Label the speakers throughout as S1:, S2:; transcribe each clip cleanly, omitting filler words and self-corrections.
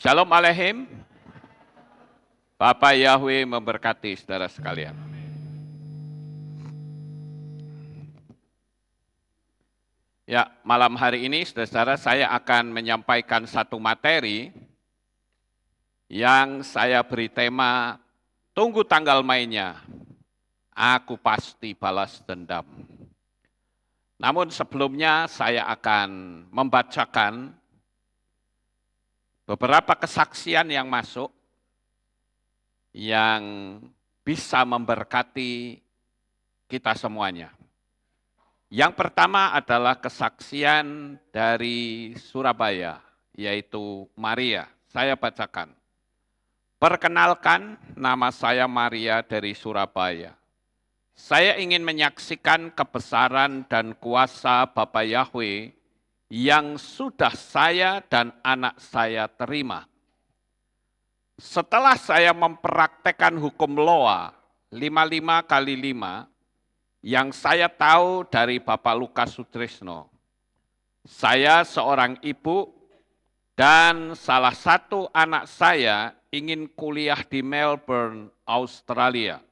S1: Shalom Aleihim. Bapak Yahweh memberkati saudara sekalian. Ya, malam hari ini saudara-saudara saya akan menyampaikan satu materi yang saya beri tema tunggu tanggal mainnya. Aku pasti balas dendam. Namun sebelumnya saya akan membacakan beberapa kesaksian yang masuk yang bisa memberkati kita semuanya. Yang pertama adalah kesaksian dari Surabaya, yaitu Maria. Saya bacakan. Perkenalkan, nama saya Maria dari Surabaya. Saya ingin menyaksikan kebesaran dan kuasa Bapa Yahweh yang sudah saya dan anak saya terima. Setelah saya mempraktekkan hukum Loa 55 kali 5, yang saya tahu dari Bapak Lukas Sutrisno. Saya seorang ibu dan salah satu anak saya ingin kuliah di Melbourne, Australia.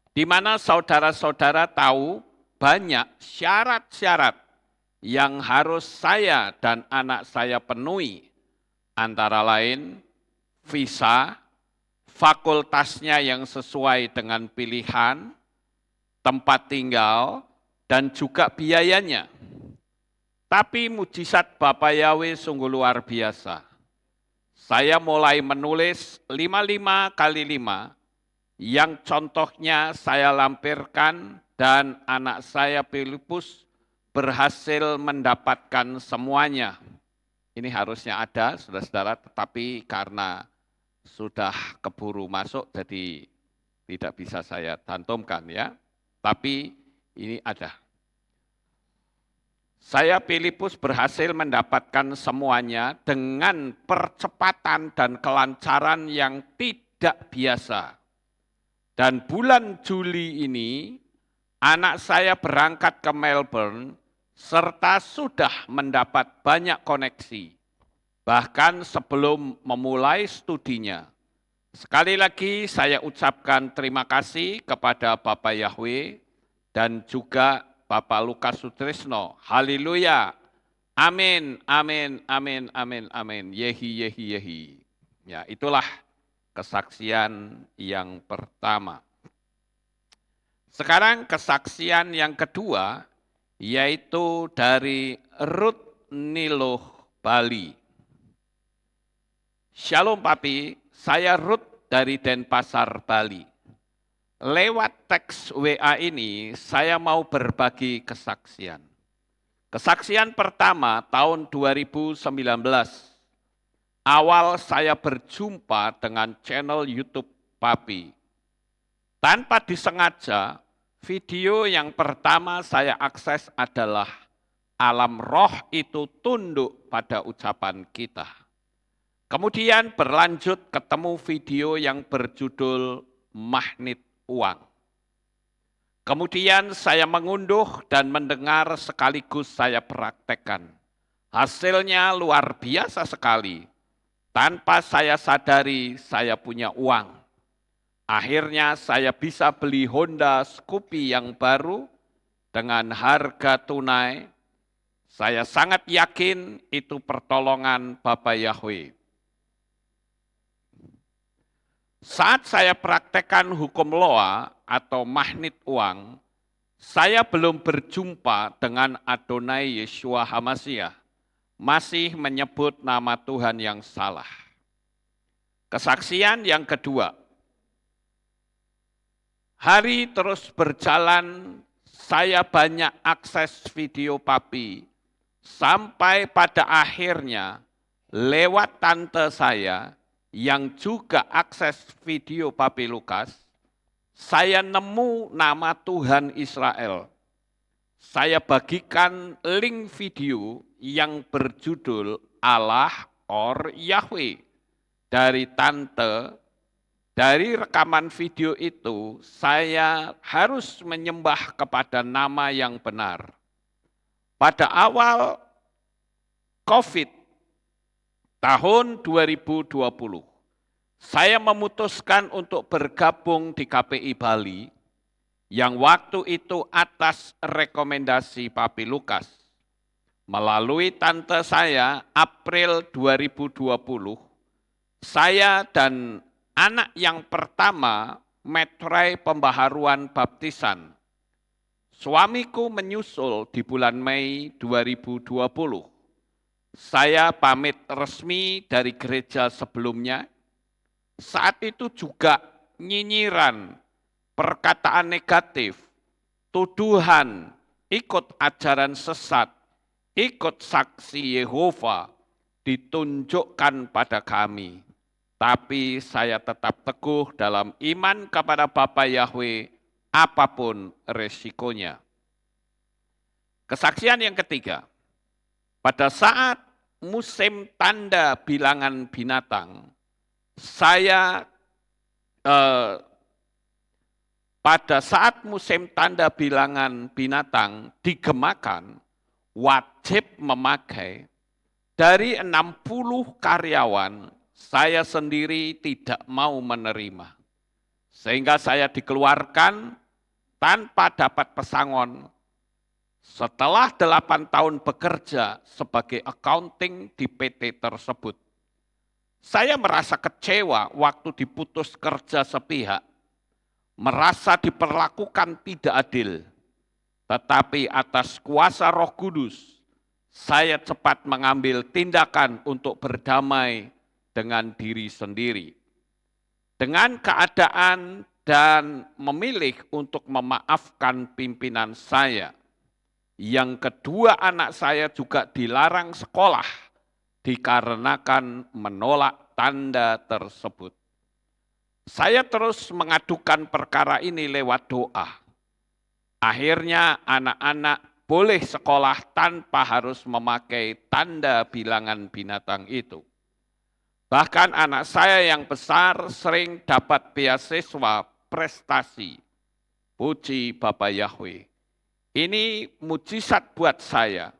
S1: Di mana saudara-saudara tahu banyak syarat-syarat yang harus saya dan anak saya penuhi, antara lain visa, fakultasnya yang sesuai dengan pilihan, tempat tinggal, dan juga biayanya. Tapi mujizat Bapak Yahweh sungguh luar biasa. Saya mulai menulis 55 kali 5, yang contohnya saya lampirkan dan anak saya Filipus berhasil mendapatkan semuanya. Ini harusnya ada, saudara-saudara, tetapi karena sudah keburu masuk, jadi tidak bisa saya cantumkan ya. Tapi ini ada. Saya Filipus berhasil mendapatkan semuanya dengan percepatan dan kelancaran yang tidak biasa. Dan bulan Juli ini, anak saya berangkat ke Melbourne, serta sudah mendapat banyak koneksi, bahkan sebelum memulai studinya. Sekali lagi saya ucapkan terima kasih kepada Bapak Yahweh dan juga Bapak Lukas Sutrisno. Haleluya. Amin, amin, amin, amin, amin. Yehi, yehi, yehi. Ya, itulah kesaksian yang pertama. Sekarang kesaksian yang kedua, yaitu dari Ruth Niloh, Bali. Shalom Papi, saya Ruth dari Denpasar, Bali. Lewat teks WA ini, saya mau berbagi kesaksian. Kesaksian pertama tahun 2019. Awal saya berjumpa dengan channel YouTube Papi. Tanpa disengaja, video yang pertama saya akses adalah alam roh itu tunduk pada ucapan kita. Kemudian berlanjut ketemu video yang berjudul Magnet Uang. Kemudian saya mengunduh dan mendengar sekaligus saya praktekkan. Hasilnya luar biasa sekali. Tanpa saya sadari saya punya uang. Akhirnya saya bisa beli Honda Scoopy yang baru dengan harga tunai. Saya sangat yakin itu pertolongan Bapa Yahweh. Saat saya praktekkan hukum Loa atau magnet uang, saya belum berjumpa dengan Adonai Yeshua HaMashiach, masih menyebut nama Tuhan yang salah. Kesaksian yang kedua, hari terus berjalan, saya banyak akses video Papi, sampai pada akhirnya lewat tante saya, yang juga akses video Papi Lukas, saya nemu nama Tuhan Israel. Saya bagikan link video yang berjudul Allah or Yahweh dari tante. Dari rekaman video itu, saya harus menyembah kepada nama yang benar. Pada awal COVID, tahun 2020, saya memutuskan untuk bergabung di KPI Bali yang waktu itu atas rekomendasi Papi Lukas. Melalui tante saya, April 2020, saya dan anak yang pertama metrai pembaharuan baptisan. Suamiku menyusul di bulan Mei 2020. Saya pamit resmi dari gereja sebelumnya. Saat itu juga nyinyiran, perkataan negatif, tuduhan, ikut ajaran sesat, ikut saksi Yehova ditunjukkan pada kami. Tapi saya tetap teguh dalam iman kepada Bapa Yahweh, apapun resikonya. Kesaksian yang ketiga, pada saat musim tanda bilangan binatang, pada saat musim tanda bilangan binatang digemakan, wajib memakai. Dari 60 karyawan, saya sendiri tidak mau menerima. Sehingga saya dikeluarkan tanpa dapat pesangon. Setelah 8 tahun bekerja sebagai accounting di PT tersebut, saya merasa kecewa waktu diputus kerja sepihak, merasa diperlakukan tidak adil. Tetapi atas kuasa Roh Kudus, saya cepat mengambil tindakan untuk berdamai dengan diri sendiri. Dengan keadaan dan memilih untuk memaafkan pimpinan saya. Yang kedua anak saya juga dilarang sekolah dikarenakan menolak tanda tersebut. Saya terus mengadukan perkara ini lewat doa. Akhirnya anak-anak boleh sekolah tanpa harus memakai tanda bilangan binatang itu. Bahkan anak saya yang besar sering dapat beasiswa prestasi. Puji Bapa Yahweh. Ini mujizat buat saya.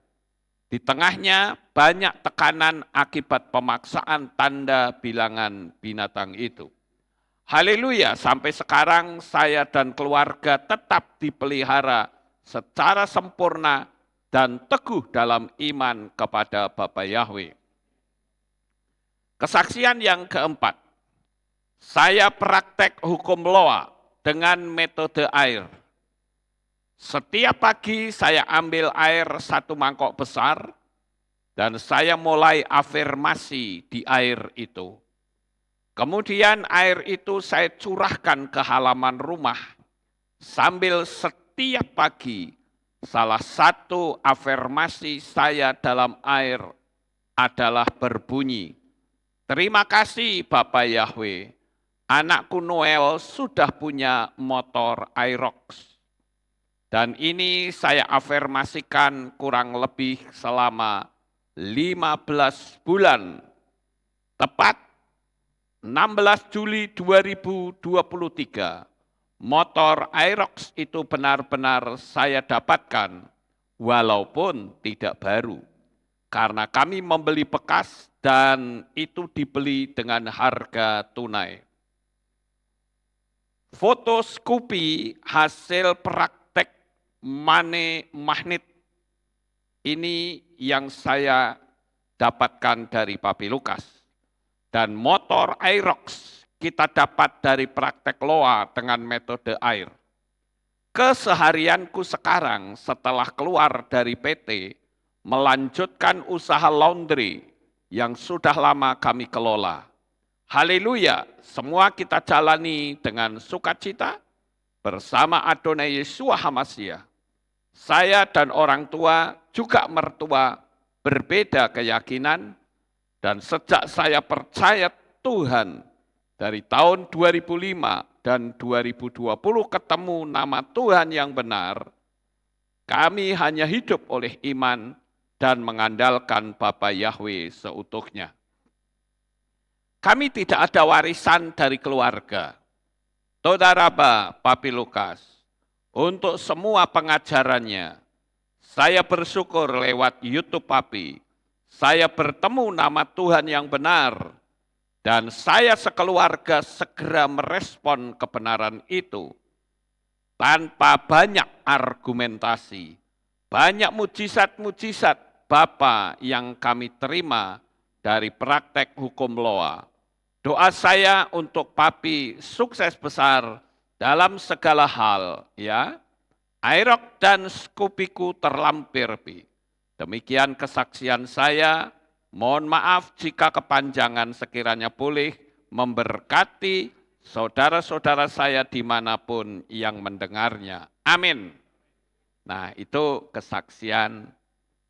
S1: Di tengahnya banyak tekanan akibat pemaksaan tanda bilangan binatang itu. Haleluya, sampai sekarang saya dan keluarga tetap dipelihara secara sempurna dan teguh dalam iman kepada Bapa Yahweh. Kesaksian yang keempat, saya praktek hukum loa dengan metode air. Setiap pagi saya ambil air 1 mangkok besar dan saya mulai afirmasi di air itu. Kemudian air itu saya curahkan ke halaman rumah sambil setiap pagi salah satu afirmasi saya dalam air adalah berbunyi, terima kasih Bapa Yahweh, anakku Noel sudah punya motor Aerox. Dan ini saya afirmasikan kurang lebih selama 15 bulan. Tepat 16 Juli 2023, motor Aerox itu benar-benar saya dapatkan walaupun tidak baru. Karena kami membeli bekas dan itu dibeli dengan harga tunai. Foto Scoopy hasil praktek money magnet ini yang saya dapatkan dari Papi Lukas. Dan motor Aerox kita dapat dari praktek loa dengan metode air. Keseharianku sekarang setelah keluar dari PT, melanjutkan usaha laundry yang sudah lama kami kelola. Haleluya, semua kita jalani dengan sukacita bersama Adonai Yeshua HaMashiach. Saya dan orang tua, juga mertua, berbeda keyakinan, dan sejak saya percaya Tuhan, dari tahun 2005 dan 2020 ketemu nama Tuhan yang benar, kami hanya hidup oleh iman dan mengandalkan Bapa Yahweh seutuhnya. Kami tidak ada warisan dari keluarga. Todaraba Papi Lukas, untuk semua pengajarannya, saya bersyukur lewat YouTube Papi, Saya bertemu nama Tuhan yang benar, dan saya sekeluarga segera merespon kebenaran itu tanpa banyak argumentasi. Banyak mujizat-mujizat Bapa yang kami terima dari praktek hukum Loa. Doa saya untuk Papi sukses besar dalam segala hal, ya. Airok dan skupiku terlampir, Pi. Demikian kesaksian saya. Mohon maaf jika kepanjangan, sekiranya boleh memberkati saudara-saudara saya dimanapun yang mendengarnya. Amin. Nah, itu kesaksian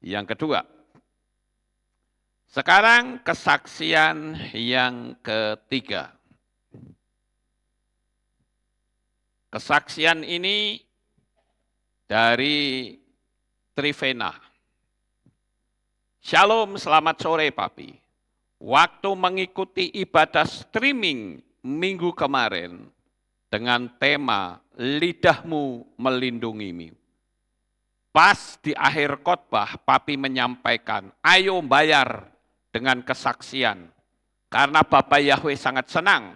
S1: yang kedua. Sekarang kesaksian yang ketiga. Kesaksian ini dari Trivena. Shalom, selamat sore Papi. Waktu mengikuti ibadah streaming minggu kemarin dengan tema lidahmu melindungimu. Pas di akhir khotbah, Papi menyampaikan, ayo bayar dengan kesaksian. Karena Bapak Yahweh sangat senang.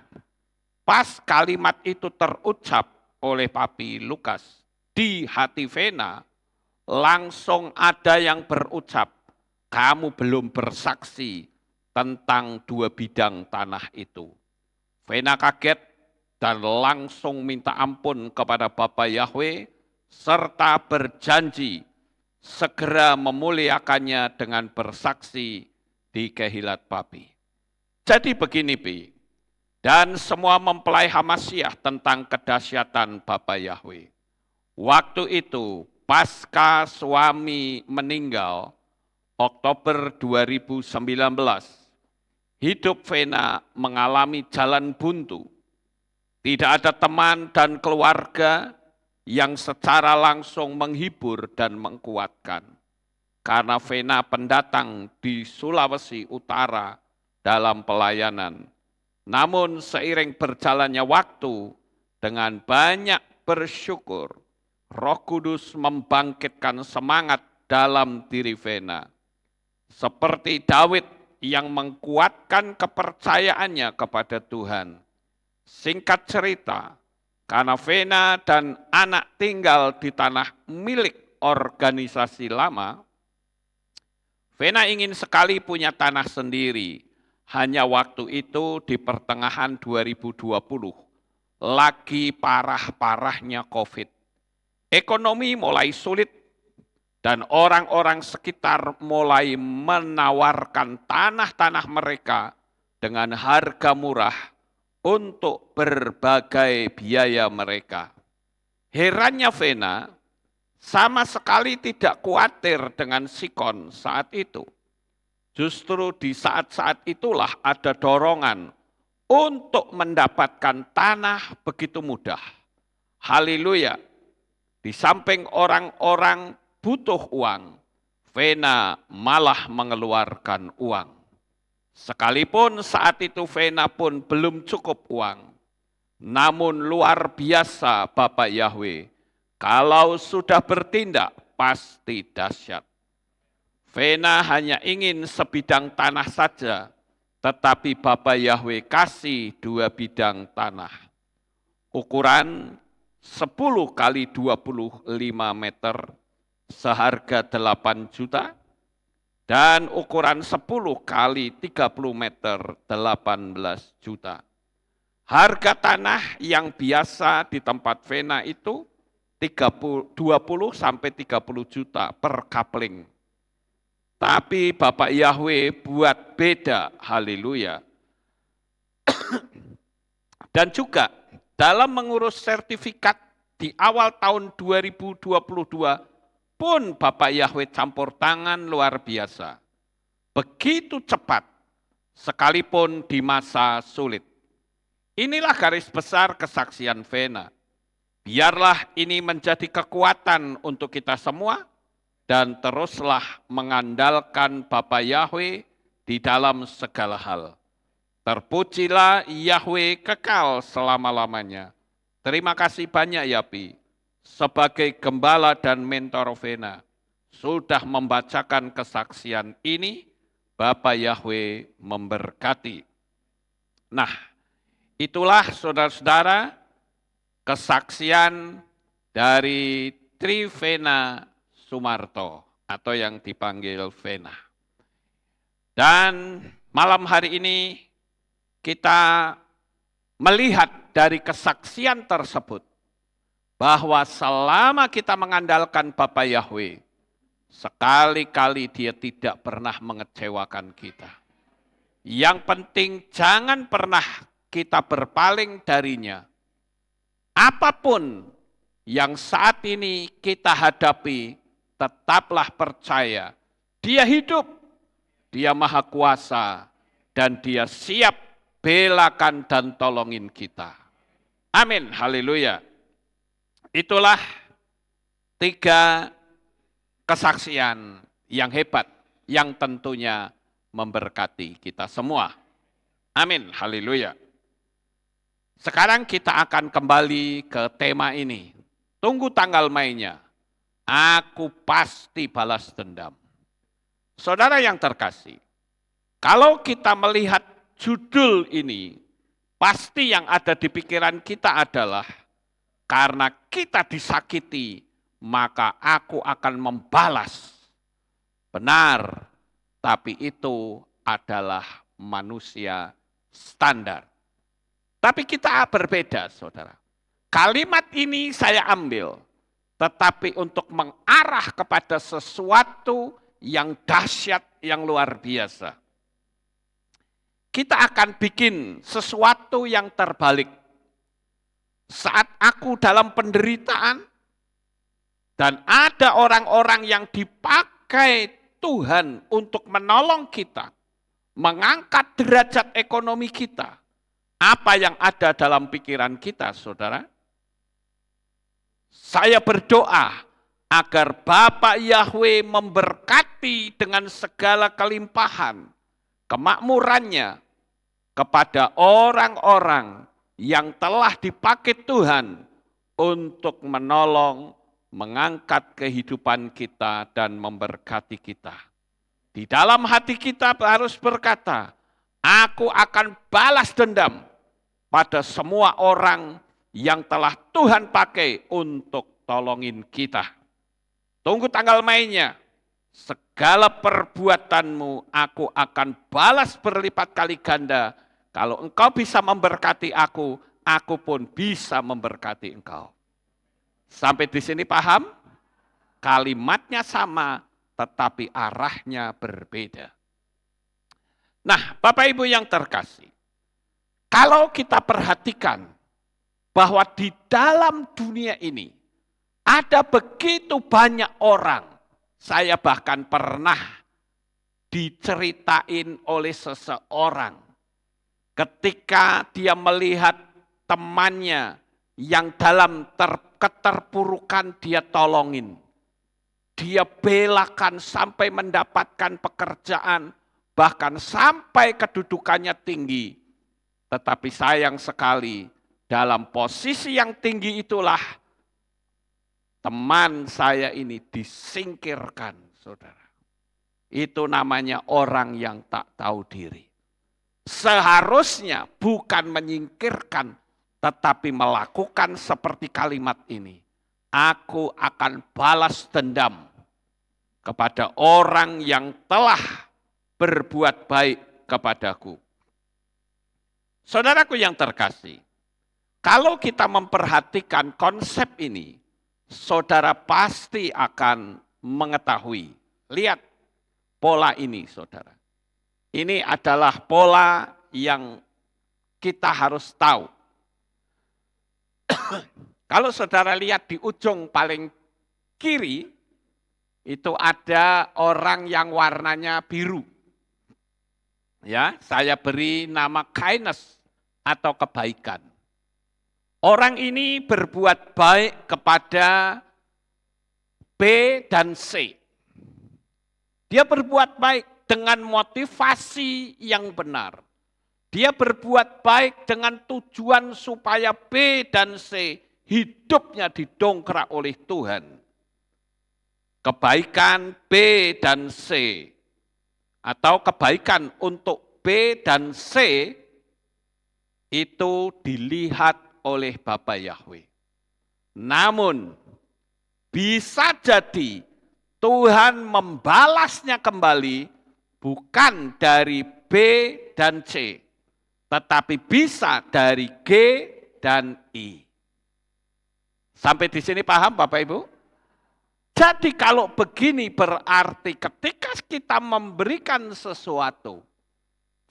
S1: Pas kalimat itu terucap oleh Papi Lukas di hati Vena, langsung ada yang berucap, kamu belum bersaksi tentang 2 bidang tanah itu. Vena kaget dan langsung minta ampun kepada Bapak Yahweh, serta berjanji segera memuliakannya dengan bersaksi di Kehilat Papi. Jadi begini, Pi, dan semua mempelai Hamasyah tentang kedahsyatan Bapak Yahweh. Waktu itu, pasca suami meninggal, Oktober 2019, hidup Vena mengalami jalan buntu. Tidak ada teman dan keluarga yang secara langsung menghibur dan menguatkan. Karena Vena pendatang di Sulawesi Utara dalam pelayanan. Namun seiring berjalannya waktu, dengan banyak bersyukur, Roh Kudus membangkitkan semangat dalam diri Vena. Seperti Daud yang mengkuatkan kepercayaannya kepada Tuhan. Singkat cerita, karena Vena dan anak tinggal di tanah milik organisasi lama, Vena ingin sekali punya tanah sendiri. Hanya waktu itu di pertengahan 2020, lagi parah-parahnya COVID. Ekonomi mulai sulit, dan orang-orang sekitar mulai menawarkan tanah-tanah mereka dengan harga murah untuk berbagai biaya mereka. Herannya Vena sama sekali tidak khawatir dengan sikon saat itu. Justru di saat-saat itulah ada dorongan untuk mendapatkan tanah begitu mudah. Haleluya. Di samping orang-orang butuh uang, Vena malah mengeluarkan uang. Sekalipun saat itu Vena pun belum cukup uang. Namun luar biasa Bapak Yahweh, kalau sudah bertindak pasti dahsyat. Vena hanya ingin sebidang tanah saja, tetapi Bapak Yahweh kasih 2 bidang tanah. Ukuran 10 kali 25 meter, seharga 8 juta, dan ukuran 10 kali 30 meter 18 juta. Harga tanah yang biasa di tempat Vena itu 20 sampai 30 juta per kapling. Tapi Bapak Yahweh buat beda, haleluya. Dan juga dalam mengurus sertifikat di awal tahun 2022, pun Bapak Yahweh campur tangan luar biasa. Begitu cepat, sekalipun di masa sulit. Inilah garis besar kesaksian Vena. Biarlah ini menjadi kekuatan untuk kita semua, dan teruslah mengandalkan Bapak Yahweh di dalam segala hal. Terpujilah Yahweh kekal selama-lamanya. Terima kasih banyak ya Pi, sebagai gembala dan mentor Vena, sudah membacakan kesaksian ini Bapa Yahweh memberkati. Nah, itulah saudara-saudara kesaksian dari Trivena Sumarto atau yang dipanggil Vena. Dan malam hari ini kita melihat dari kesaksian tersebut bahwa selama kita mengandalkan Bapa Yahweh, sekali-kali Dia tidak pernah mengecewakan kita. Yang penting jangan pernah kita berpaling darinya. Apapun yang saat ini kita hadapi, tetaplah percaya. Dia hidup, Dia maha kuasa, dan Dia siap belakan dan tolongin kita. Amin, haleluya. Itulah 3 kesaksian yang hebat, yang tentunya memberkati kita semua. Amin, haleluya. Sekarang kita akan kembali ke tema ini. Tunggu tanggal mainnya. Aku pasti balas dendam. Saudara yang terkasih, kalau kita melihat judul ini, pasti yang ada di pikiran kita adalah, karena kita disakiti, maka aku akan membalas. Benar, tapi itu adalah manusia standar. Tapi kita berbeda, saudara. Kalimat ini saya ambil, tetapi untuk mengarah kepada sesuatu yang dahsyat, yang luar biasa. Kita akan bikin sesuatu yang terbalik. Saat aku dalam penderitaan, dan ada orang-orang yang dipakai Tuhan untuk menolong kita, mengangkat derajat ekonomi kita. Apa yang ada dalam pikiran kita, saudara? Saya berdoa agar Bapa Yahweh memberkati dengan segala kelimpahan, kemakmurannya kepada orang-orang yang telah dipakai Tuhan untuk menolong, mengangkat kehidupan kita dan memberkati kita. Di dalam hati kita harus berkata, aku akan balas dendam pada semua orang yang telah Tuhan pakai untuk tolongin kita. Tunggu tanggal mainnya. Segala perbuatanmu aku akan balas berlipat kali ganda. Kalau engkau bisa memberkati aku pun bisa memberkati engkau. Sampai di sini paham? Kalimatnya sama, tetapi arahnya berbeda. Nah, Bapak Ibu yang terkasih, kalau kita perhatikan bahwa di dalam dunia ini ada begitu banyak orang, saya bahkan pernah diceritain oleh seseorang ketika dia melihat temannya yang dalam keterpurukan dia tolongin. Dia belakan sampai mendapatkan pekerjaan, bahkan sampai kedudukannya tinggi. Tetapi sayang sekali, dalam posisi yang tinggi itulah teman saya ini disingkirkan, saudara. Itu namanya orang yang tak tahu diri. Seharusnya bukan menyingkirkan, tetapi melakukan seperti kalimat ini. Aku akan balas dendam kepada orang yang telah berbuat baik kepadaku. Saudaraku yang terkasih, kalau kita memperhatikan konsep ini, saudara pasti akan mengetahui. Lihat pola ini, saudara. Ini adalah pola yang kita harus tahu. Kalau saudara lihat di ujung paling kiri, itu ada orang yang warnanya biru. Ya, saya beri nama kindness atau kebaikan. Orang ini berbuat baik kepada B dan C. Dia berbuat baik dengan motivasi yang benar. Dia berbuat baik dengan tujuan supaya B dan C hidupnya didongkrak oleh Tuhan. Kebaikan B dan C atau kebaikan untuk B dan C itu dilihat oleh Bapa Yahweh. Namun bisa jadi Tuhan membalasnya kembali bukan dari B dan C, tetapi bisa dari G dan I. Sampai di sini paham Bapak Ibu? Jadi kalau begini berarti ketika kita memberikan sesuatu,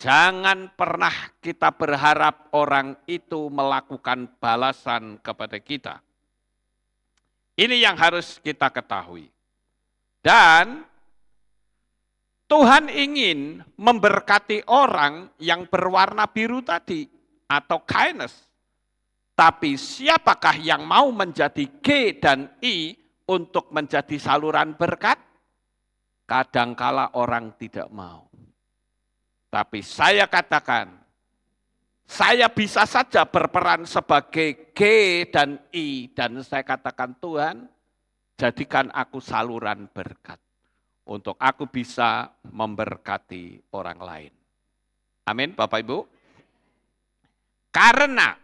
S1: jangan pernah kita berharap orang itu melakukan balasan kepada kita. Ini yang harus kita ketahui. Dan Tuhan ingin memberkati orang yang berwarna biru tadi atau kindness. Tapi siapakah yang mau menjadi G dan I untuk menjadi saluran berkat? Kadangkala orang tidak mau. Tapi saya katakan, saya bisa saja berperan sebagai G dan I. Dan saya katakan, Tuhan, jadikan aku saluran berkat. Untuk aku bisa memberkati orang lain. Amin, Bapak Ibu. Karena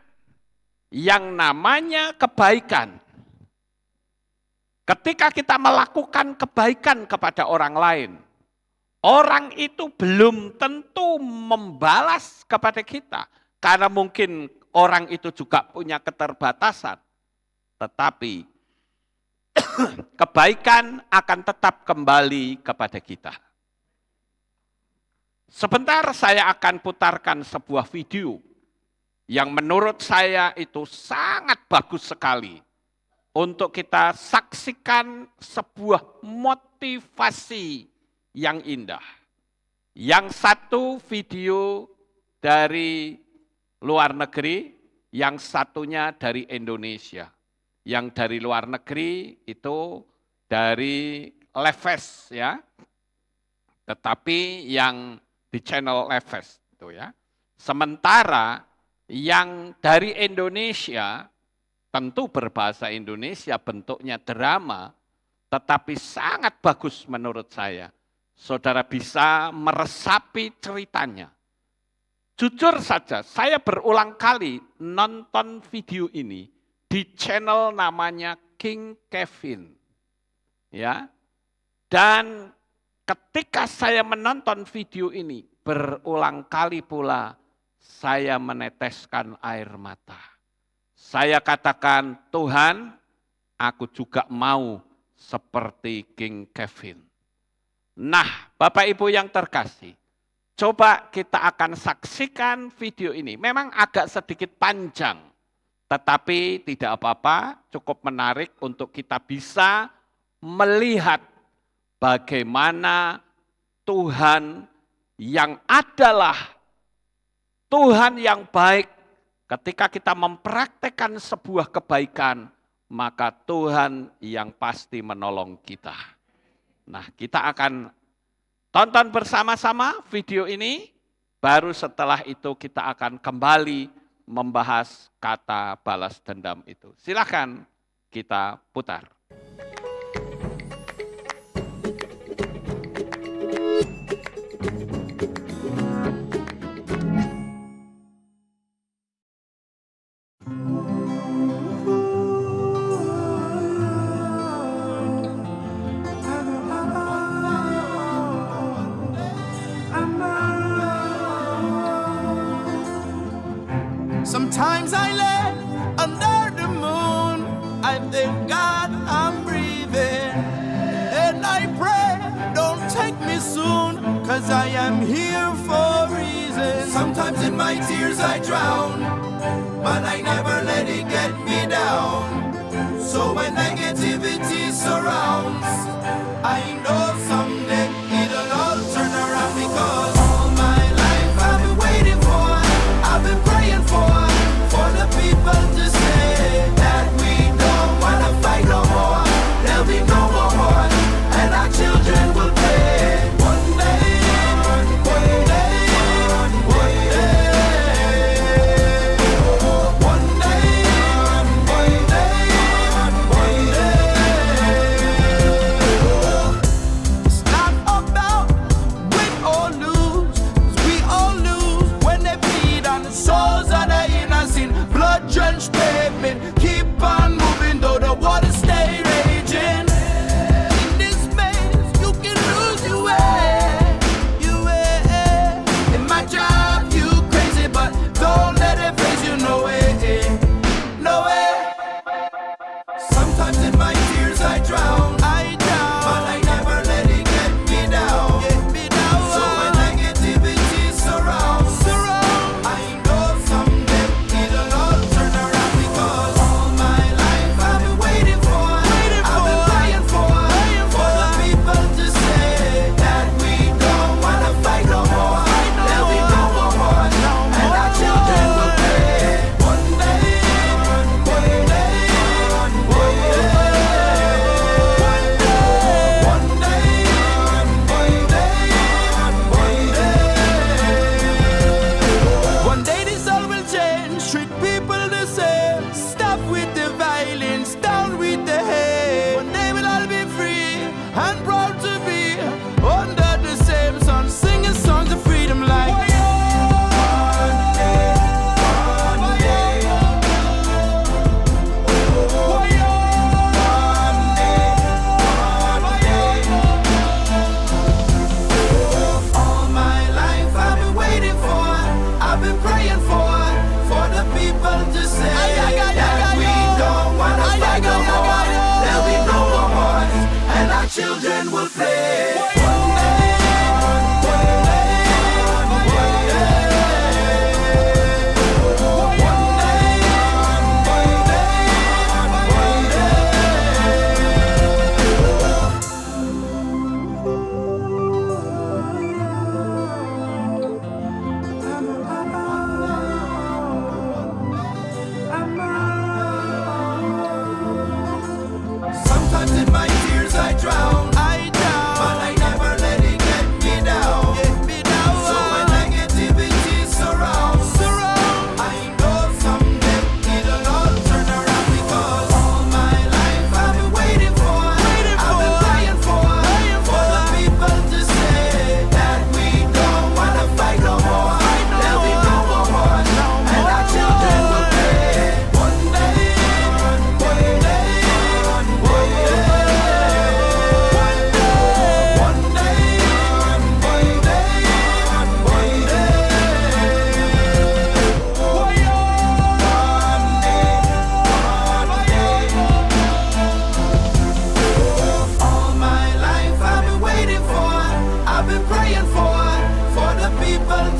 S1: yang namanya kebaikan, ketika kita melakukan kebaikan kepada orang lain, orang itu belum tentu membalas kepada kita. Karena mungkin orang itu juga punya keterbatasan. Tetapi kebaikan akan tetap kembali kepada kita. Sebentar saya akan putarkan sebuah video yang menurut saya itu sangat bagus sekali untuk kita saksikan sebuah motivasi yang indah. Yang satu video dari luar negeri, yang satunya dari Indonesia. Yang dari luar negeri itu dari Leves ya. Tetapi yang di channel Leves itu ya. Sementara yang dari Indonesia tentu berbahasa Indonesia, bentuknya drama, tetapi sangat bagus menurut saya. Saudara bisa meresapi ceritanya. Jujur saja, saya berulang kali nonton video ini di channel namanya King Kevin. Ya. Dan ketika saya menonton video ini, berulang kali pula saya meneteskan air mata. Saya katakan, Tuhan, aku juga mau seperti King Kevin. Nah, Bapak Ibu yang terkasih, coba kita akan saksikan video ini. Memang agak sedikit panjang, tetapi tidak apa-apa, cukup menarik untuk kita bisa melihat bagaimana Tuhan yang adalah Tuhan yang baik, ketika kita mempraktekkan sebuah kebaikan, maka Tuhan yang pasti menolong kita. Nah, kita akan tonton bersama-sama video ini, baru setelah itu kita akan kembali membahas kata balas dendam itu. Silakan kita putar.
S2: Sometimes I lay under the moon, I thank God I'm breathing, and I pray, don't take me soon, cause I am here for a reason. Sometimes in my tears I drown, but I never let it get me down. So when negativity surrounds, I know someday it'll all turn around, because all my life I've been waiting for, I've been praying for the people to say that we don't wanna fight no more. There'll be no more war, and our children will play. One day, one day, one day, one day, one day.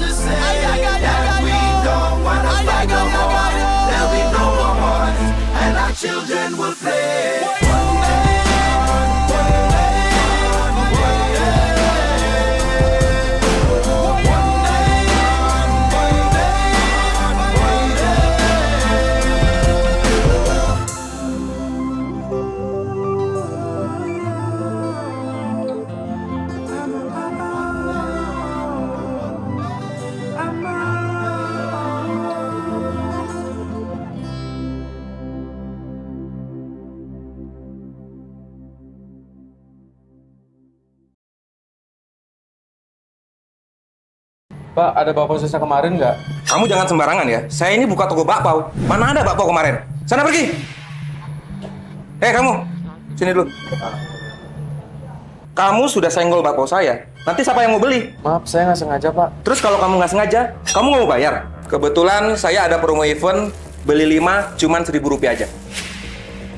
S2: to say that we don't wanna fight no more. There'll be no more wars, and our children will play.
S3: Pak, ada bakpao sisa kemarin nggak?
S4: Kamu jangan sembarangan ya. Saya ini buka toko bakpao. Mana ada bakpao kemarin? Sana pergi. Kamu, sini dulu. Kamu sudah senggol bakpao saya. Nanti siapa yang mau beli?
S3: Maaf, saya nggak sengaja, Pak.
S4: Terus kalau kamu nggak sengaja, kamu nggak mau bayar? Kebetulan saya ada promo event, beli 5 cuman Rp1.000 aja.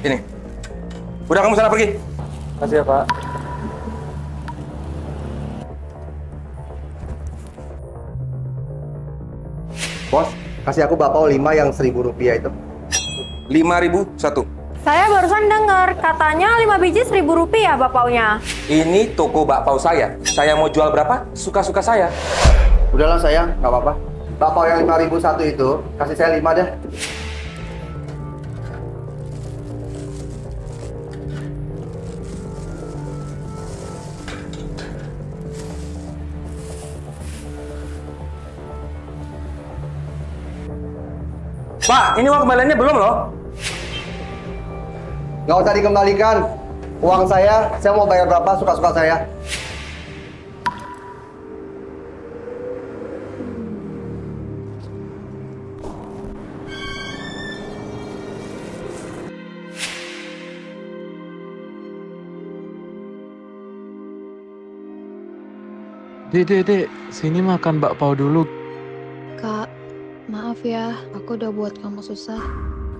S4: Ini. Udah, kamu sana pergi.
S3: Makasih ya, Pak.
S5: Bos, kasih aku bakpao 5 yang Rp1.000 itu.
S4: 5.000 satu.
S6: Saya barusan dengar katanya 5 biji Rp1.000 bakpaonya.
S4: Ini toko bakpao saya. Saya mau jual berapa? Suka-suka saya.
S5: Udahlah sayang, nggak apa-apa. Bakpao yang 5.000 satu itu, kasih saya 5 deh.
S4: Pak, ini uang kembaliannya belum loh.
S5: Nggak usah dikembalikan. Uang saya mau bayar berapa suka-suka saya.
S3: Dek, sini makan bakpao dulu.
S7: Kak, maaf ya, aku udah buat kamu susah.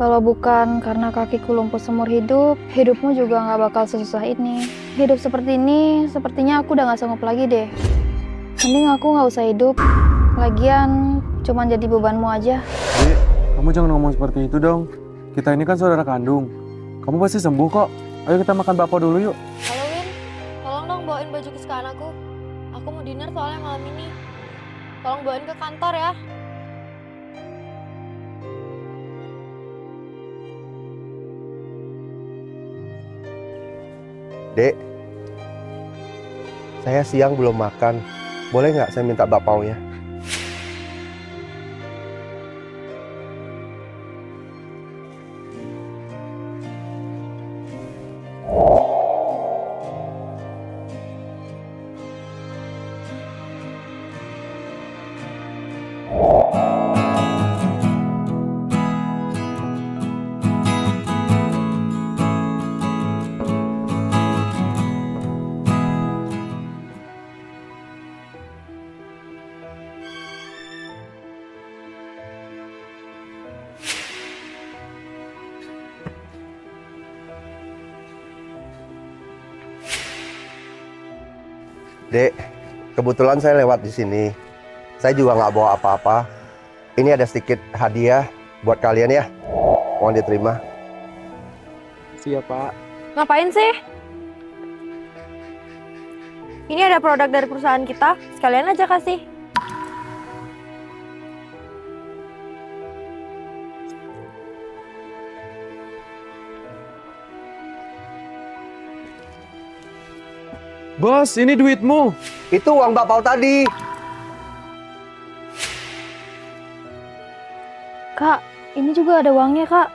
S6: Kalau bukan karena kakiku lumpuh seumur hidup, hidupmu juga nggak bakal sesusah ini. Hidup seperti ini, sepertinya aku udah nggak sanggup lagi deh. Mending aku nggak usah hidup. Lagian, cuman jadi bebanmu aja.
S3: Dek, kamu jangan ngomong seperti itu dong. Kita ini kan saudara kandung. Kamu pasti sembuh kok. Ayo kita makan bakpao dulu yuk.
S7: Halo Win, tolong dong bawain baju kesukaan aku. Aku mau dinner soalnya malam ini. Tolong bawain ke kantor ya.
S5: Dek, saya siang belum makan. Boleh nggak saya minta bakpaonya? Dek, kebetulan saya lewat di sini. Saya juga nggak bawa apa-apa. Ini ada sedikit hadiah buat kalian ya. Mohon diterima.
S3: Siap, Pak.
S6: Ngapain sih? Ini ada produk dari perusahaan kita, sekalian aja kasih.
S3: Bos, ini duitmu.
S5: Itu uang bakpao tadi.
S6: Kak, ini juga ada uangnya, Kak.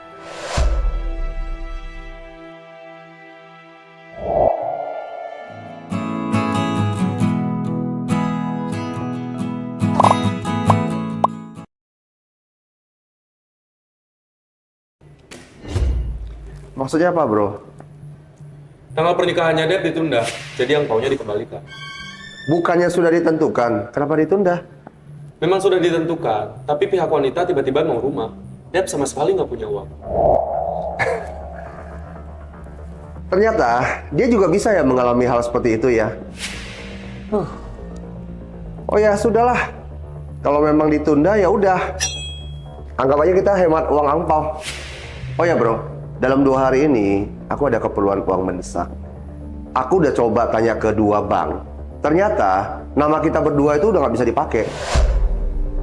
S5: Maksudnya apa, bro?
S3: Tanggal pernikahannya Dep ditunda, jadi angpaonya dikembalikan.
S5: Bukannya sudah ditentukan, kenapa ditunda?
S3: Memang sudah ditentukan, tapi pihak wanita tiba-tiba mau rumah. Dep sama sekali nggak punya uang.
S5: Ternyata dia juga bisa ya mengalami hal seperti itu ya. Oh ya, sudahlah. Kalau memang ditunda ya udah. Anggap aja kita hemat uang angpau. Oh ya bro, dalam 2 hari ini aku ada keperluan uang mendesak. Aku udah coba tanya ke 2 bank. Ternyata nama kita berdua itu udah nggak bisa dipakai.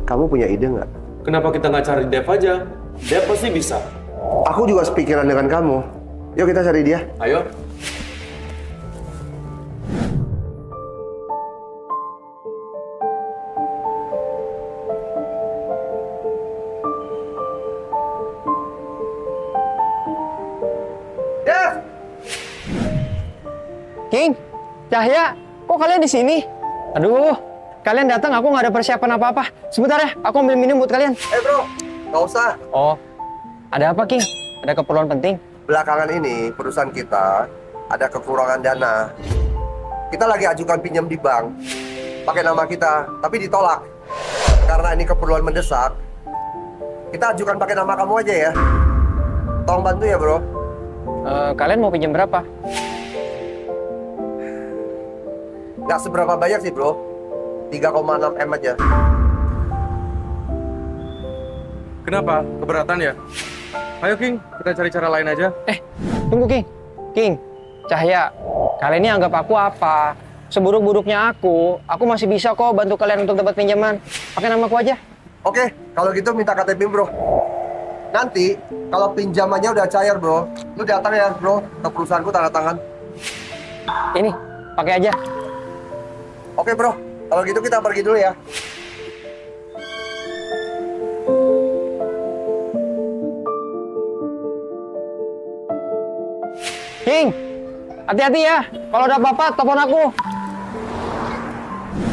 S5: Kamu punya ide nggak?
S3: Kenapa kita nggak cari Dev aja? Dev pasti bisa.
S5: Aku juga sepikiran dengan kamu. Yuk kita cari dia.
S3: Ayo.
S5: Dev!
S8: King, Cahya, kok kalian di sini? Aduh, kalian datang aku nggak ada persiapan apa-apa. Sebentar ya, aku ambil minum buat kalian.
S5: Bro, nggak usah.
S8: Oh, ada apa King? Ada keperluan penting?
S5: Belakangan ini perusahaan kita ada kekurangan dana. Kita lagi ajukan pinjam di bank pakai nama kita, tapi ditolak. Karena ini keperluan mendesak, kita ajukan pakai nama kamu aja ya. Tolong bantu ya bro.
S8: Kalian mau pinjam berapa?
S5: Nggak seberapa banyak sih bro, 3,6 M aja.
S3: Kenapa? Keberatan ya? Ayo King, kita cari cara lain aja.
S8: Tunggu King. King, Cahya, kalian ini anggap aku apa? Seburuk-buruknya aku masih bisa kok bantu kalian untuk dapat pinjaman. Pakai nama aku aja.
S5: Oke, kalau gitu minta KTP bro. Nanti kalau pinjamannya udah cair bro, lu datang ya bro ke perusahaanku tanda tangan.
S8: Ini, pakai aja.
S5: Oke bro, kalau gitu kita pergi dulu ya.
S8: King, hati-hati ya. Kalau ada apa-apa, telepon aku.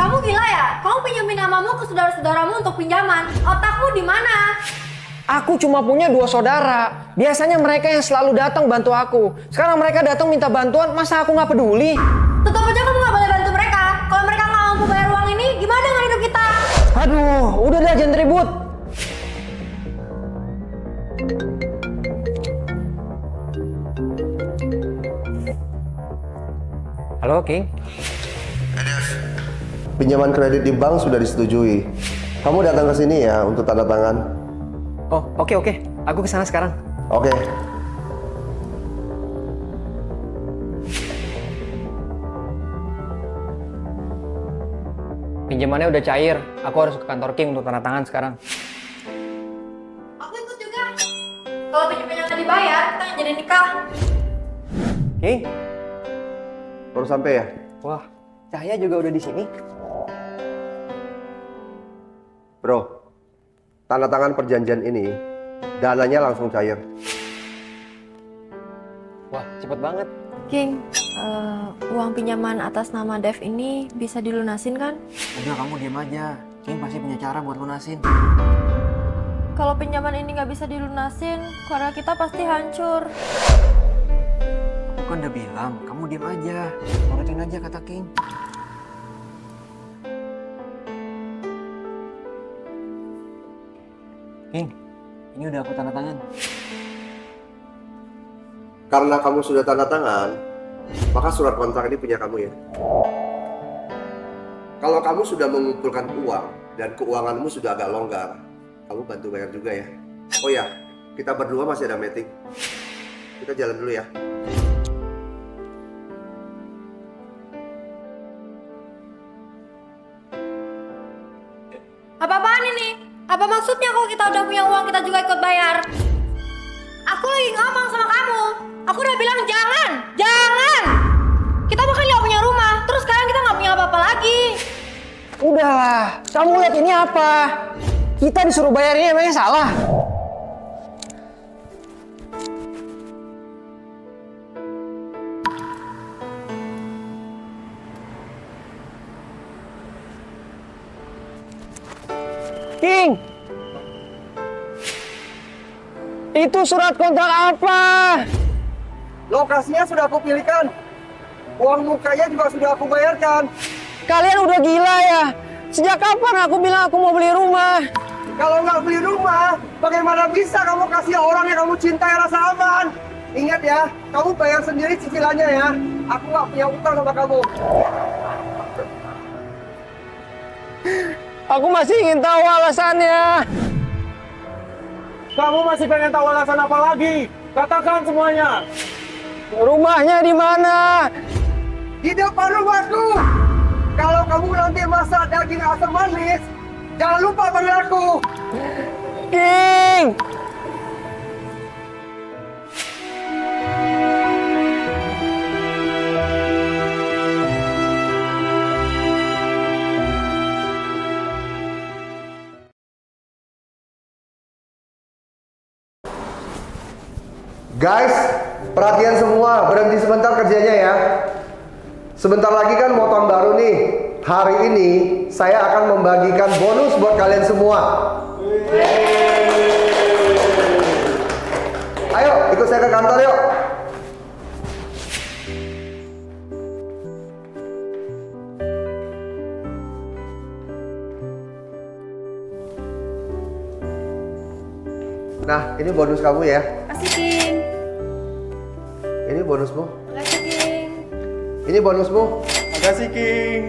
S7: Kamu gila ya? Kamu pinjemin namamu ke saudara-saudaramu untuk pinjaman. Otakmu di mana?
S8: Aku cuma punya 2 saudara. Biasanya mereka yang selalu datang bantu aku. Sekarang mereka datang minta bantuan, masa aku nggak peduli?
S7: Tetap aja kamu nggak boleh bantu mereka. Kalau mereka nggak mampu bayar uang ini, gimana dengan hidup kita?
S8: Aduh, udah dah jangan ribut. Halo, King.
S5: Pinjaman kredit di bank sudah disetujui. Kamu datang ke sini ya untuk tanda tangan.
S8: Oh, oke. Aku kesana sekarang.
S5: Oke.
S8: Pinjamannya udah cair. Aku harus ke kantor King untuk tanda tangan sekarang.
S7: Aku ikut juga. Kalau pinjamannya nggak dibayar, kita nggak jadi nikah.
S8: King,
S5: Baru sampai ya?
S8: wah, Cahya juga udah di sini.
S5: Bro, tanda tangan perjanjian ini, dananya langsung cair.
S8: Wah, cepet banget.
S7: King, uang pinjaman atas nama Dev ini bisa dilunasin kan?
S8: Udah, kamu diam aja. King pasti punya cara buat lunasin.
S7: Kalau pinjaman ini nggak bisa dilunasin, keluarga kita pasti hancur.
S8: Aku kan udah bilang, kamu diam aja. Nurutin aja kata King. King, ini udah aku tanda tangan.
S5: Karena kamu sudah tanda tangan, maka surat kontrak ini punya kamu ya. Kalau kamu sudah mengumpulkan uang dan keuanganmu sudah agak longgar, kamu bantu bayar juga ya. Oh ya, kita berdua masih ada meeting. Kita jalan dulu ya.
S7: Apa-apaan ini? Apa maksudnya kalau kita udah punya uang kita juga ikut bayar? Aku lagi ngomong sama kamu. Aku udah bilang jangan. Kita bahkan nggak punya rumah. Terus sekarang kita nggak punya apa-apa lagi.
S8: Udahlah, kamu lihat ini apa? Kita disuruh bayar ini emangnya salah? King! Itu surat kontrak apa?
S5: Lokasinya sudah aku pilihkan. Uang mukanya juga sudah aku bayarkan.
S8: Kalian udah gila ya? Sejak kapan aku bilang aku mau beli rumah?
S5: Kalau nggak beli rumah, bagaimana bisa kamu kasih orang yang kamu cintai rasa aman? Ingat ya, kamu bayar sendiri cicilannya ya. Aku nggak punya utang sama kamu.
S8: Aku masih ingin tahu alasannya.
S3: Kamu masih pengen tahu alasan apa lagi? Katakan semuanya.
S8: Rumahnya di mana?
S5: Di depan rumahku. Kalau kamu nanti masak daging asam manis, jangan lupa panggil aku.
S8: King!
S5: Guys, perhatian semua, berhenti sebentar kerjanya ya. Sebentar lagi kan mau tahun baru nih. Hari ini saya akan membagikan bonus buat kalian semua. Ayo, ikut saya ke kantor yuk. Nah, ini bonus kamu ya.
S7: Kasih King.
S5: Ini bonusmu.
S7: Kasih King.
S5: Ini bonusmu.
S3: Makasih, King.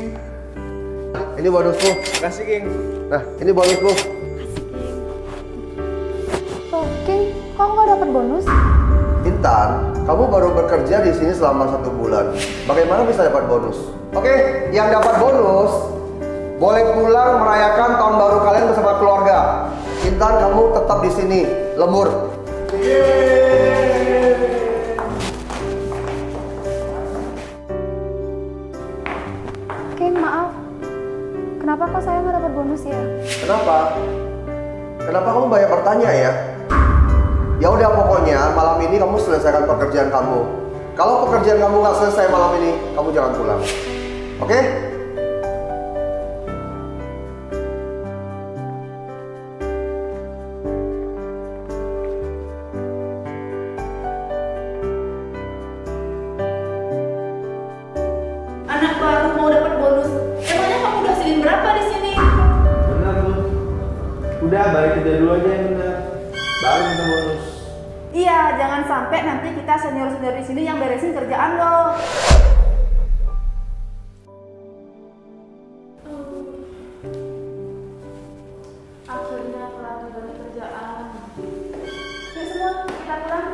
S5: Ini bonusmu.
S3: Makasih, King.
S5: Nah, ini bonusmu.
S6: Loh, King, kok nggak dapat bonus?
S5: Intan, kamu baru bekerja di sini selama 1 bulan. Bagaimana bisa dapat bonus? Oke, yang dapat bonus boleh pulang merayakan tahun baru kalian bersama keluarga. Intan, kamu tetap di sini, lembur.
S6: King, maaf. Kenapa kok saya nggak dapat bonus ya?
S5: Kenapa? Kenapa kamu banyak bertanya ya? Ya udah, pokoknya malam ini kamu selesaikan pekerjaan kamu. Kalau pekerjaan kamu nggak selesai malam ini, kamu jangan pulang. Oke?
S7: Anak baru mau dapat bonus. Emangnya kamu udah silin berapa di sini?
S3: Benar tuh. Udah, balik kerja dulu aja yang benar. Baru kita bonus.
S7: Iya, jangan sampai nanti kita senior-senior di sini yang beresin kerjaan lo. Akhirnya kelar dari kerjaan. Yuk semua, kita pulang.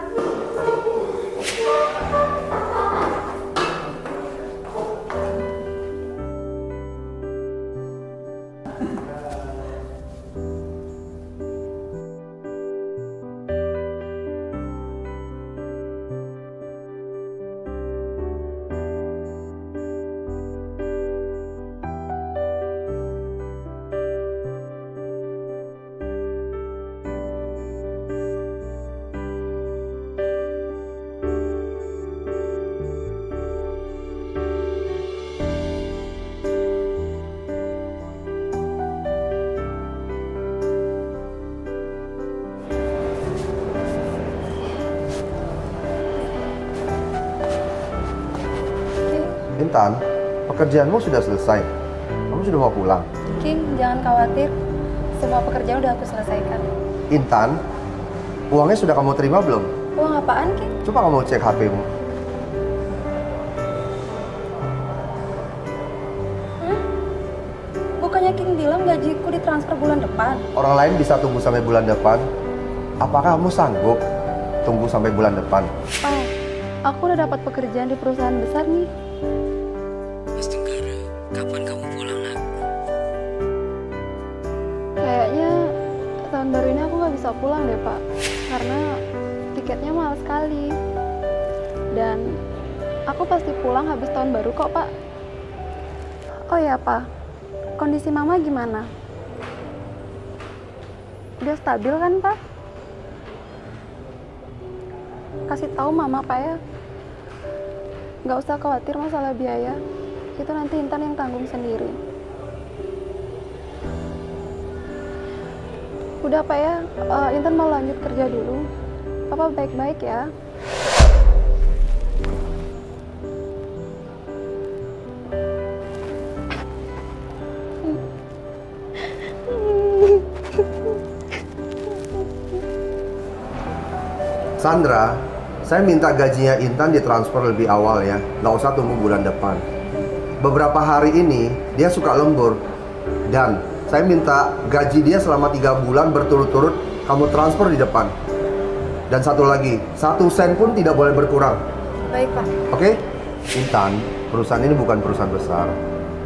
S5: Intan, pekerjaanmu sudah selesai. Kamu sudah mau pulang.
S6: King, jangan khawatir. Semua pekerjaan udah aku selesaikan.
S5: Intan, uangnya sudah kamu terima belum?
S6: Uang apaan, King?
S5: Coba kamu cek HP-mu.
S6: Bukannya King bilang gajiku ditransfer bulan depan?
S5: Orang lain bisa tunggu sampai bulan depan. Apakah kamu sanggup tunggu sampai bulan depan?
S6: Pak, aku udah dapat pekerjaan di perusahaan besar nih.
S9: Mas Tenggara, kapan kamu pulang, Nak?
S6: Kayaknya tahun baru ini aku nggak bisa pulang deh, Pak. Karena tiketnya mahal sekali. Dan aku pasti pulang habis tahun baru kok, Pak. Oh ya, Pak. Kondisi Mama gimana? Udah stabil kan, Pak? Kasih tahu Mama, Pak ya. Nggak usah khawatir masalah biaya. Itu nanti Intan yang tanggung sendiri. Udah, Pak ya. Intan mau lanjut kerja dulu. Papa baik-baik ya.
S5: Sandra, saya minta gajinya Intan ditransfer lebih awal ya. Nggak usah tunggu bulan depan. Beberapa hari ini dia suka lembur. Dan Saya minta gaji dia selama 3 bulan berturut-turut kamu transfer di depan. Dan satu lagi, 1 sen pun tidak boleh berkurang.
S7: Baik, Pak.
S5: Oke? Intan, perusahaan ini bukan perusahaan besar.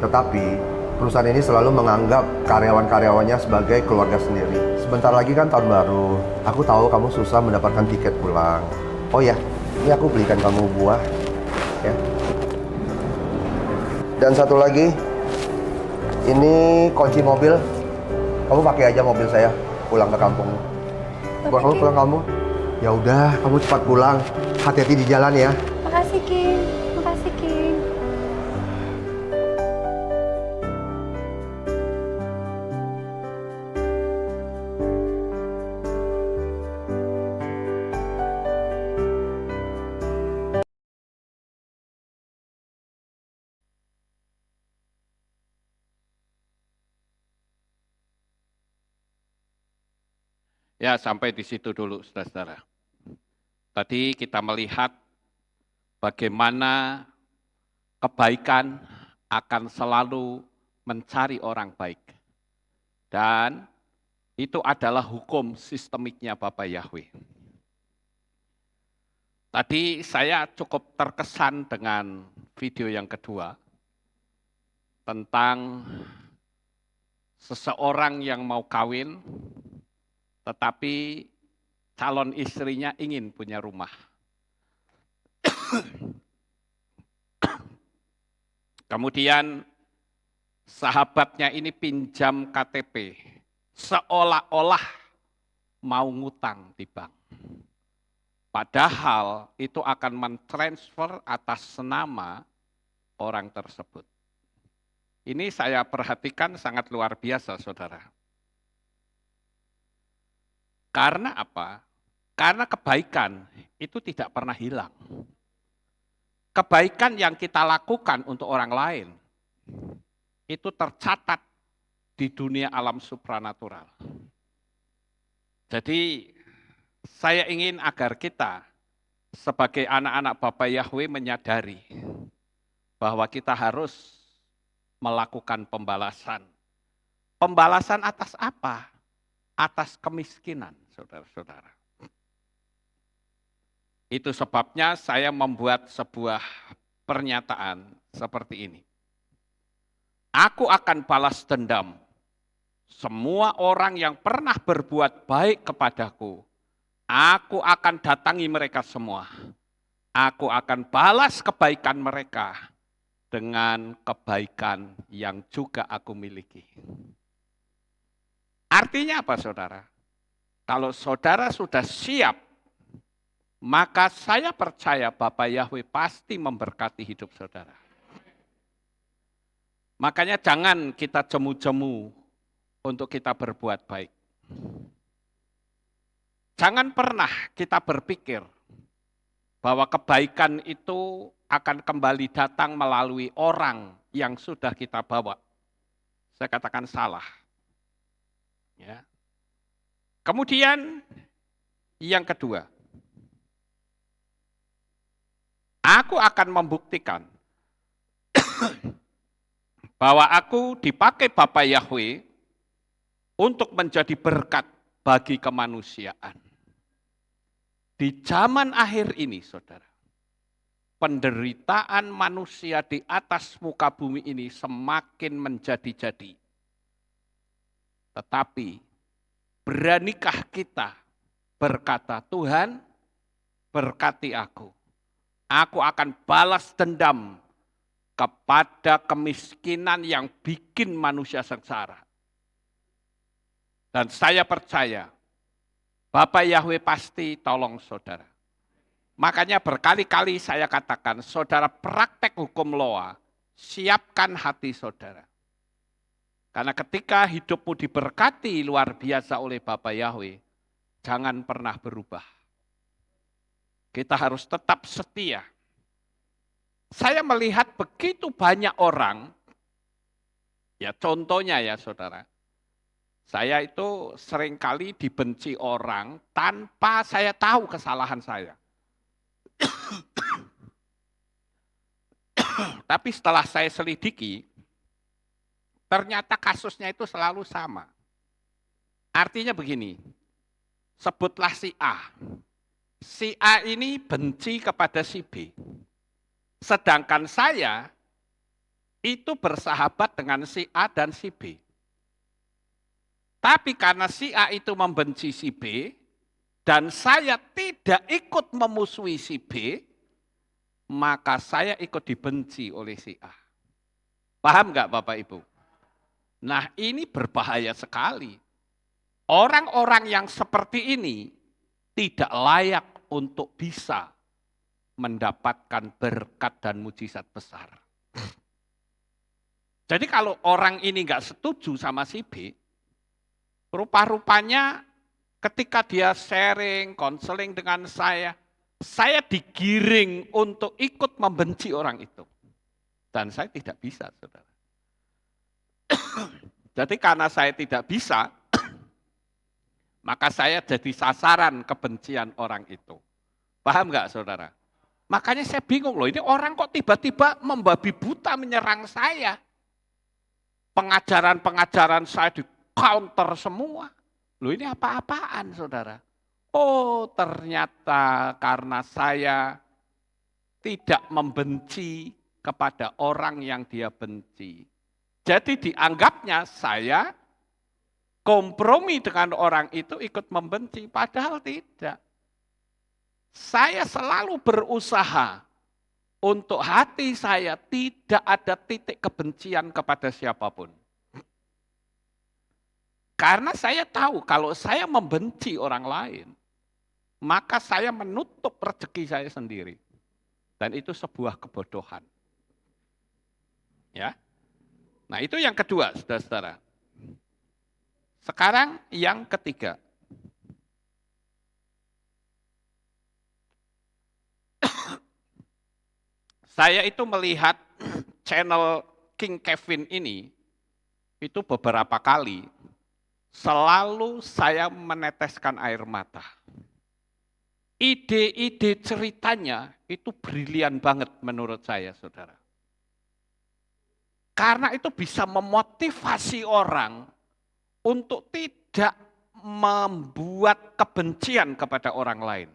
S5: Tetapi, perusahaan ini selalu menganggap karyawan-karyawannya sebagai keluarga sendiri. Sebentar lagi kan tahun baru. Aku tahu kamu susah mendapatkan tiket pulang. Oh ya, ini aku belikan kamu buah. Ya. Dan satu lagi, ini kunci mobil. Kamu pakai aja mobil saya pulang ke kampung. Buat kamu pulang kamu. Ya udah, kamu cepat pulang. Hati-hati di jalan ya.
S7: Makasih, King. Makasih, King.
S1: Ya, sampai di situ dulu, saudara-saudara. Tadi kita melihat bagaimana kebaikan akan selalu mencari orang baik. Dan itu adalah hukum sistemiknya Bapa Yahweh. Tadi saya cukup terkesan dengan video yang kedua tentang seseorang yang mau kawin, tetapi calon istrinya ingin punya rumah. Kemudian sahabatnya ini pinjam KTP, seolah-olah mau ngutang di bank. Padahal itu akan mentransfer atas nama orang tersebut. Ini saya perhatikan sangat luar biasa, saudara. Karena apa? Karena kebaikan itu tidak pernah hilang. Kebaikan yang kita lakukan untuk orang lain, itu tercatat di dunia alam supranatural. Jadi, saya ingin agar kita sebagai anak-anak Bapa Yahweh menyadari bahwa kita harus melakukan pembalasan. Pembalasan atas apa? Atas kemiskinan, saudara-saudara. Itu sebabnya saya membuat sebuah pernyataan seperti ini. Aku akan balas dendam semua orang yang pernah berbuat baik kepadaku. Aku akan datangi mereka semua. Aku akan balas kebaikan mereka dengan kebaikan yang juga aku miliki. Artinya apa, saudara? Kalau saudara sudah siap, maka saya percaya Bapa Yahweh pasti memberkati hidup saudara. Makanya jangan kita jemu-jemu untuk kita berbuat baik. Jangan pernah kita berpikir bahwa kebaikan itu akan kembali datang melalui orang yang sudah kita bawa. Saya katakan salah. Ya. Kemudian yang kedua, aku akan membuktikan bahwa aku dipakai Bapa Yahweh untuk menjadi berkat bagi kemanusiaan. Di zaman akhir ini, saudara, penderitaan manusia di atas muka bumi ini semakin menjadi-jadi. Tetapi, beranikah kita berkata, Tuhan, berkati aku. Aku akan balas dendam kepada kemiskinan yang bikin manusia sengsara. Dan saya percaya, Bapa Yahweh pasti tolong saudara. Makanya berkali-kali saya katakan, saudara praktek hukum Loa, siapkan hati saudara. Karena ketika hidupmu diberkati luar biasa oleh Bapa Yahweh, jangan pernah berubah. Kita harus tetap setia. Saya melihat begitu banyak orang, ya contohnya ya saudara, saya itu seringkali dibenci orang tanpa saya tahu kesalahan saya. Tapi setelah saya selidiki, ternyata kasusnya itu selalu sama. Artinya begini, sebutlah si A. Si A ini benci kepada si B. Sedangkan saya itu bersahabat dengan si A dan si B. Tapi karena si A itu membenci si B, dan saya tidak ikut memusuhi si B, maka saya ikut dibenci oleh si A. Paham nggak Bapak Ibu? Nah ini berbahaya sekali. Orang-orang yang seperti ini tidak layak untuk bisa mendapatkan berkat dan mujizat besar. Jadi kalau orang ini nggak setuju sama si B, rupa-rupanya ketika dia sharing, konseling dengan saya digiring untuk ikut membenci orang itu. Dan saya tidak bisa, saudara. Jadi karena saya tidak bisa, maka saya jadi sasaran kebencian orang itu. Paham nggak saudara? Makanya saya bingung loh, ini orang kok tiba-tiba membabi buta menyerang saya. Pengajaran-pengajaran saya di counter semua. Loh ini apa-apaan saudara? Oh ternyata karena saya tidak membenci kepada orang yang dia benci. Jadi dianggapnya saya kompromi dengan orang itu ikut membenci, padahal tidak. Saya selalu berusaha untuk hati saya tidak ada titik kebencian kepada siapapun. Karena saya tahu kalau saya membenci orang lain, maka saya menutup rezeki saya sendiri. Dan itu sebuah kebodohan. Ya. Nah itu yang kedua, saudara-saudara. Sekarang yang ketiga. Saya itu melihat channel King Kevin ini, itu beberapa kali, selalu saya meneteskan air mata. Ide-ide ceritanya itu brilian banget menurut saya, saudara. Karena itu bisa memotivasi orang untuk tidak membuat kebencian kepada orang lain.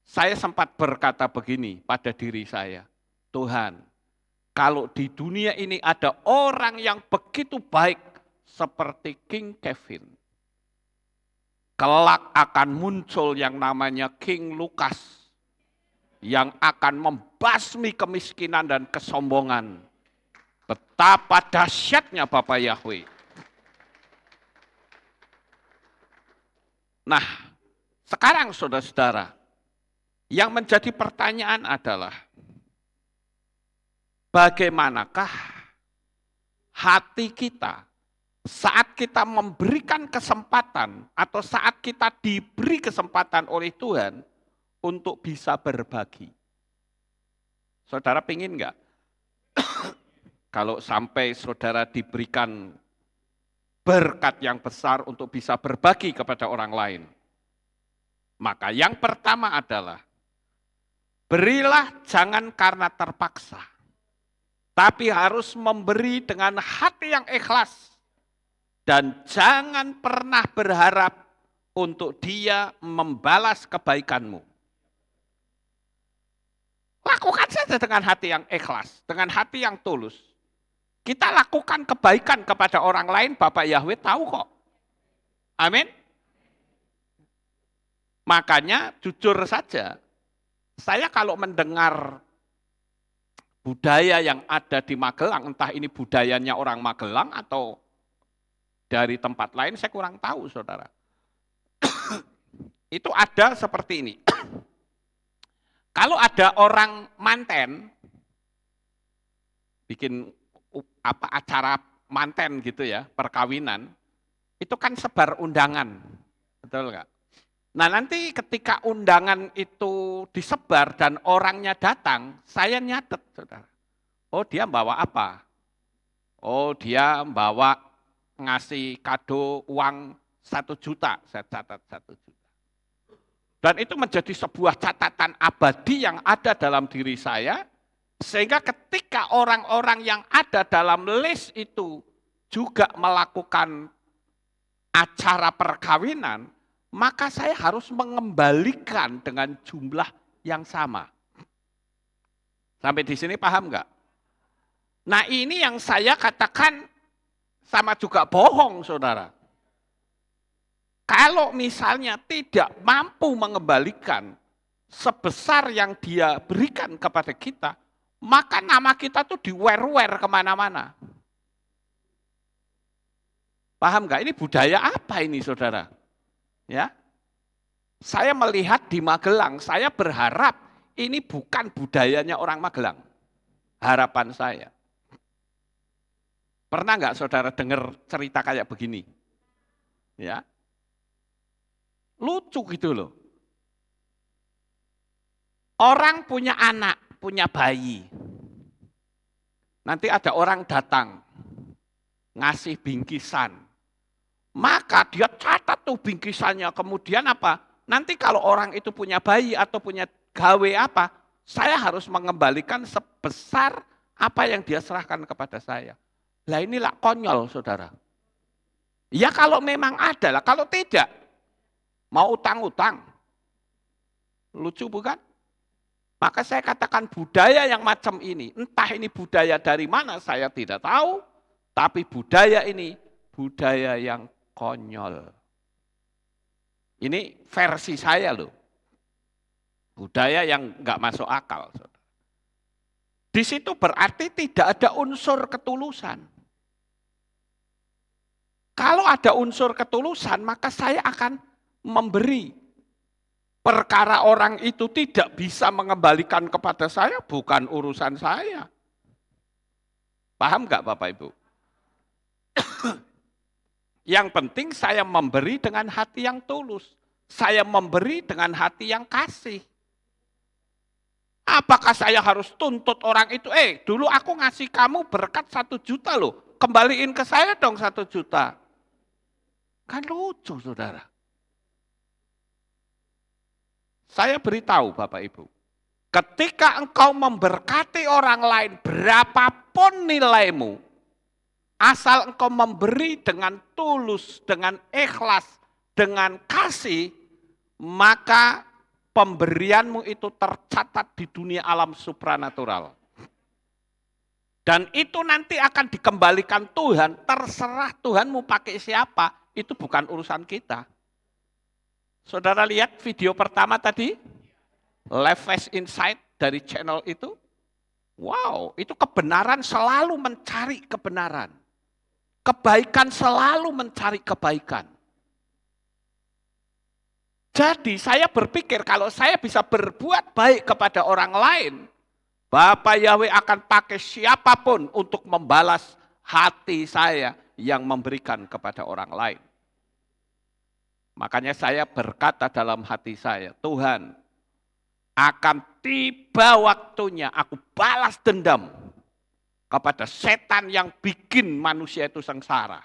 S1: Saya sempat berkata begini pada diri saya, Tuhan, kalau di dunia ini ada orang yang begitu baik seperti King Kevin, kelak akan muncul yang namanya King Lukas, yang akan membasmi kemiskinan dan kesombongan. Betapa dahsyatnya Bapak Yahweh. Nah, sekarang saudara-saudara, yang menjadi pertanyaan adalah, bagaimanakah hati kita saat kita memberikan kesempatan atau saat kita diberi kesempatan oleh Tuhan untuk bisa berbagi? Saudara pingin enggak? Kalau sampai saudara diberikan berkat yang besar untuk bisa berbagi kepada orang lain. Maka yang pertama adalah, berilah jangan karena terpaksa, tapi harus memberi dengan hati yang ikhlas. Dan jangan pernah berharap untuk dia membalas kebaikanmu. Lakukan saja dengan hati yang ikhlas, dengan hati yang tulus. Kita lakukan kebaikan kepada orang lain, Bapak Yahweh tahu kok. Amin. Makanya jujur saja, saya kalau mendengar budaya yang ada di Magelang, entah ini budayanya orang Magelang atau dari tempat lain, saya kurang tahu, saudara. Itu ada seperti ini. Kalau ada orang manten, bikin acara manten gitu ya, perkawinan, itu kan sebar undangan, betul nggak? Nah nanti ketika undangan itu disebar dan orangnya datang, saya nyatet, saudara. Oh dia bawa apa? Oh dia bawa ngasih kado uang 1 juta, saya catat 1 juta. Dan itu menjadi sebuah catatan abadi yang ada dalam diri saya, Sehingga ketika orang-orang yang ada dalam list itu juga melakukan acara perkawinan, maka saya harus mengembalikan dengan jumlah yang sama. Sampai di sini paham nggak? Nah ini yang saya katakan sama juga bohong, saudara. Kalau misalnya tidak mampu mengembalikan sebesar yang dia berikan kepada kita, maka nama kita tuh diwer-wer kemana-mana. Paham nggak? Ini budaya apa ini, saudara? Ya, saya melihat di Magelang, saya berharap ini bukan budayanya orang Magelang. Harapan saya. Pernah nggak saudara dengar cerita kayak begini? Ya, lucu gitu loh. Orang punya anak, punya bayi. Nanti ada orang datang, ngasih bingkisan. Maka dia catat tuh bingkisannya. Kemudian apa? Nanti kalau orang itu punya bayi atau punya gawe apa, saya harus mengembalikan sebesar apa yang dia serahkan kepada saya. Lah inilah konyol, saudara. Ya kalau memang ada lah, kalau tidak, mau utang-utang. Lucu bukan? Maka saya katakan budaya yang macam ini, entah ini budaya dari mana saya tidak tahu, tapi budaya ini budaya yang konyol. Ini versi saya loh. Budaya yang nggak masuk akal. Di situ berarti tidak ada unsur ketulusan. Kalau ada unsur ketulusan, maka saya akan memberi. Perkara orang itu tidak bisa mengembalikan kepada saya, bukan urusan saya. Paham nggak Bapak Ibu? Yang penting saya memberi dengan hati yang tulus. Saya memberi dengan hati yang kasih. Apakah saya harus tuntut orang itu, dulu aku ngasih kamu berkat 1 juta loh, kembaliin ke saya dong 1 juta. Kan lucu saudara. Saya beritahu Bapak Ibu, ketika engkau memberkati orang lain berapapun nilaimu, asal engkau memberi dengan tulus, dengan ikhlas, dengan kasih, maka pemberianmu itu tercatat di dunia alam supranatural. Dan itu nanti akan dikembalikan Tuhan, terserah Tuhan mau pakai siapa, itu bukan urusan kita. Saudara lihat video pertama tadi, Live Face Insight dari channel itu, wow, itu kebenaran selalu mencari kebenaran. Kebaikan selalu mencari kebaikan. Jadi saya berpikir kalau saya bisa berbuat baik kepada orang lain, Bapak Yahweh akan pakai siapapun untuk membalas hati saya yang memberikan kepada orang lain. Makanya saya berkata dalam hati saya, Tuhan, akan tiba waktunya aku balas dendam kepada setan yang bikin manusia itu sengsara.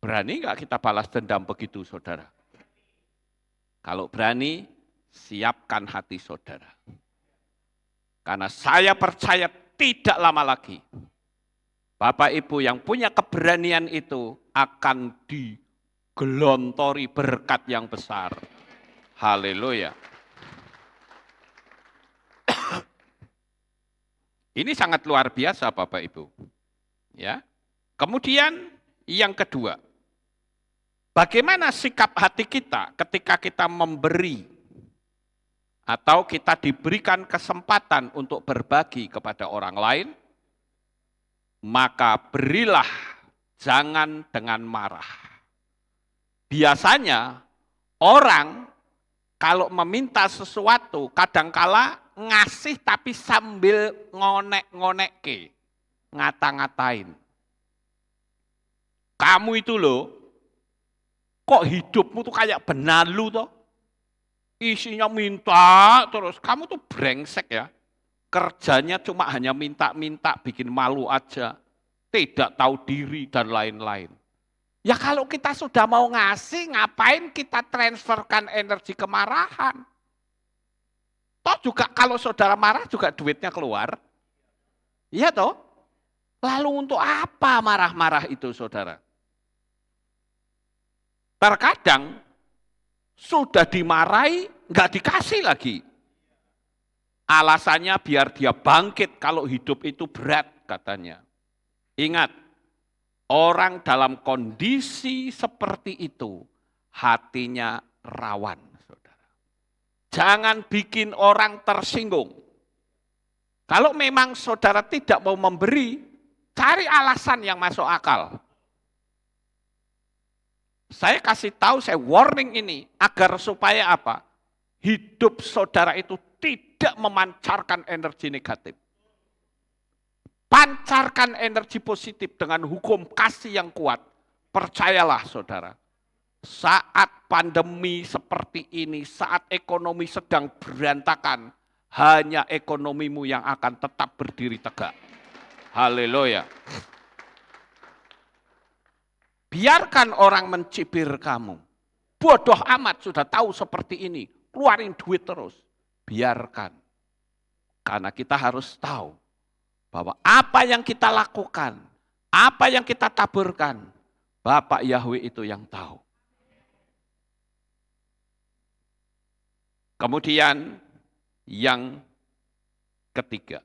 S1: Berani nggak kita balas dendam begitu, saudara? Kalau berani, siapkan hati saudara. Karena saya percaya tidak lama lagi, Bapak Ibu yang punya keberanian itu akan digelontori berkat yang besar. Haleluya. Ini sangat luar biasa Bapak Ibu. Ya. Kemudian yang kedua, bagaimana sikap hati kita ketika kita memberi atau kita diberikan kesempatan untuk berbagi kepada orang lain? Maka berilah, jangan dengan marah. Biasanya orang kalau meminta sesuatu kadangkala ngasih tapi sambil ngonek-ngonekke, ngata-ngatain. Kamu itu loh, kok hidupmu tuh kayak benalu toh? Isinya minta terus, kamu tuh brengsek ya. Kerjanya cuma hanya minta-minta, bikin malu aja. Tidak tahu diri dan lain-lain. Ya kalau kita sudah mau ngasih, ngapain kita transferkan energi kemarahan? Toh juga kalau saudara marah juga duitnya keluar. Iya toh? Lalu untuk apa marah-marah itu saudara? Terkadang sudah dimarahi, nggak dikasih lagi. Alasannya biar dia bangkit kalau hidup itu berat katanya. Ingat, orang dalam kondisi seperti itu, hatinya rawan. Saudara. Jangan bikin orang tersinggung. Kalau memang saudara tidak mau memberi, cari alasan yang masuk akal. Saya kasih tahu, saya warning ini, agar supaya apa? Hidup saudara itu tidak memancarkan energi negatif. Pancarkan energi positif dengan hukum kasih yang kuat. Percayalah saudara, saat pandemi seperti ini, saat ekonomi sedang berantakan, hanya ekonomimu yang akan tetap berdiri tegak. Haleluya. Biarkan orang mencibir kamu. Bodoh amat, sudah tahu seperti ini. Keluarin duit terus. Biarkan. Karena kita harus tahu bahwa apa yang kita lakukan, apa yang kita taburkan, Bapak Yahweh itu yang tahu. Kemudian yang ketiga.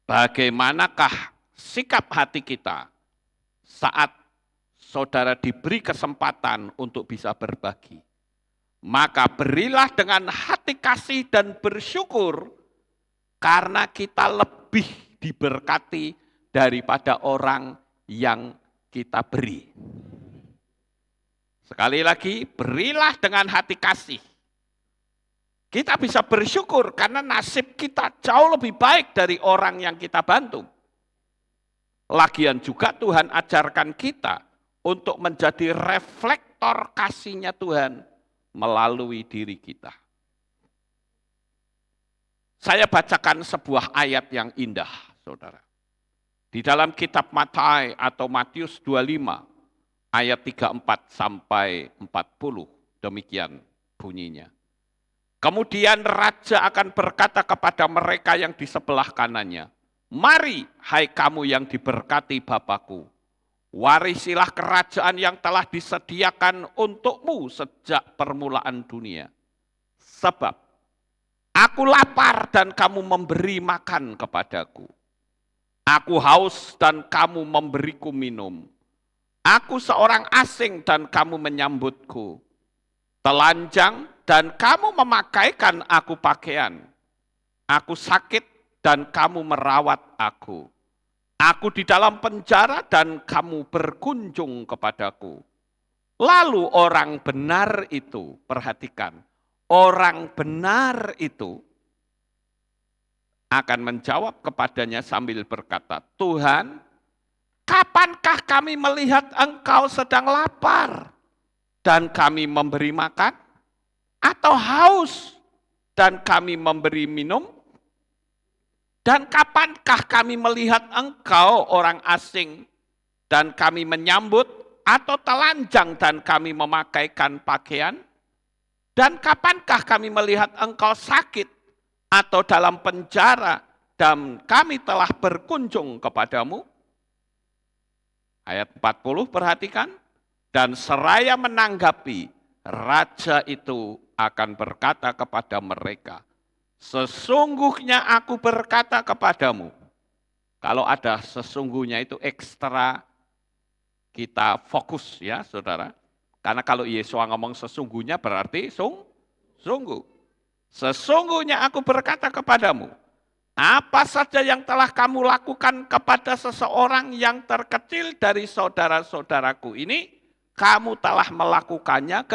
S1: Bagaimanakah sikap hati kita saat saudara diberi kesempatan untuk bisa berbagi? Maka berilah dengan hati kasih dan bersyukur karena kita lebih diberkati daripada orang yang kita beri. Sekali lagi, berilah dengan hati kasih. Kita bisa bersyukur karena nasib kita jauh lebih baik dari orang yang kita bantu. Lagian juga Tuhan ajarkan kita untuk menjadi reflektor kasih-Nya Tuhan melalui diri kita. Saya bacakan sebuah ayat yang indah, saudara. Di dalam kitab Matius atau Matius 25, ayat 34 sampai 40, demikian bunyinya. Kemudian Raja akan berkata kepada mereka yang di sebelah kanannya, mari, hai kamu yang diberkati Bapakku, warisilah kerajaan yang telah disediakan untukmu sejak permulaan dunia. Sebab aku lapar dan kamu memberi makan kepadaku. Aku haus dan kamu memberiku minum. Aku seorang asing dan kamu menyambutku. Telanjang dan kamu memakaikan aku pakaian. Aku sakit dan kamu merawat aku. Aku di dalam penjara dan kamu berkunjung kepadaku. Lalu orang benar itu, perhatikan, orang benar itu akan menjawab kepadanya sambil berkata, Tuhan, kapankah kami melihat Engkau sedang lapar dan kami memberi makan? Atau haus dan kami memberi minum? Dan kapankah kami melihat Engkau orang asing dan kami menyambut, atau telanjang dan kami memakaikan pakaian? Dan kapankah kami melihat Engkau sakit atau dalam penjara dan kami telah berkunjung kepadamu? Ayat 40 perhatikan. Dan seraya menanggapi, Raja itu akan berkata kepada mereka, sesungguhnya aku berkata kepadamu. Kalau ada sesungguhnya itu ekstra kita fokus ya saudara. Karena kalau Yesus ngomong sesungguhnya berarti sungguh. Sesungguhnya aku berkata kepadamu, apa saja yang telah kamu lakukan kepada seseorang yang terkecil dari saudara-saudaraku ini, kamu telah melakukannya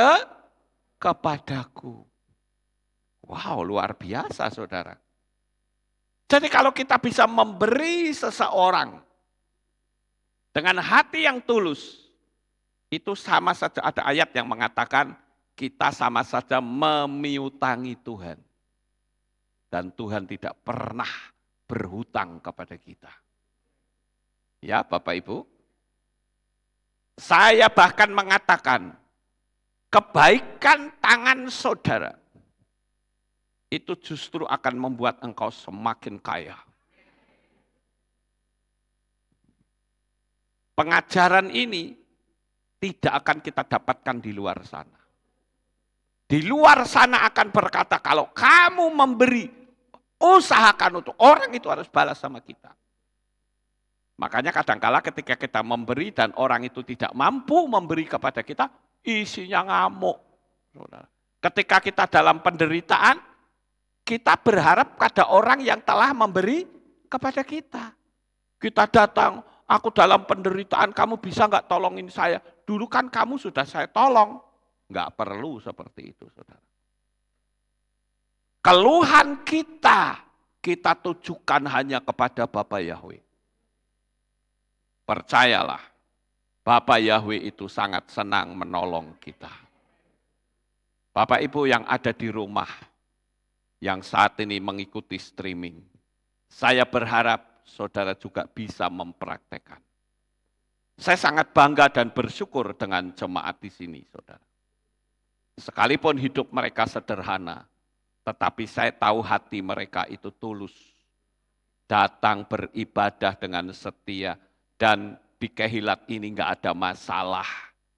S1: kepadaku. Wow, luar biasa saudara. Jadi kalau kita bisa memberi seseorang dengan hati yang tulus, itu sama saja, ada ayat yang mengatakan kita sama saja memiutangi Tuhan. Dan Tuhan tidak pernah berhutang kepada kita. Ya Bapak Ibu, saya bahkan mengatakan kebaikan tangan saudara itu justru akan membuat engkau semakin kaya. Pengajaran ini tidak akan kita dapatkan di luar sana. Di luar sana akan berkata, kalau kamu memberi, usahakan untuk orang itu harus balas sama kita. Makanya kadangkala ketika kita memberi dan orang itu tidak mampu memberi kepada kita, isinya ngamuk. Ketika kita dalam penderitaan, kita berharap pada orang yang telah memberi kepada kita. Kita datang, aku dalam penderitaan, kamu bisa nggak tolongin saya? Dulu kan kamu sudah saya tolong. Nggak perlu seperti itu, saudara. Keluhan kita tujukan hanya kepada Bapa Yahweh. Percayalah, Bapa Yahweh itu sangat senang menolong kita. Bapak Ibu yang ada di rumah, yang saat ini mengikuti streaming, saya berharap saudara juga bisa mempraktekkan. Saya sangat bangga dan bersyukur dengan jemaat di sini, saudara. Sekalipun hidup mereka sederhana, tetapi saya tahu hati mereka itu tulus. Datang beribadah dengan setia, dan di Kehilat ini enggak ada masalah.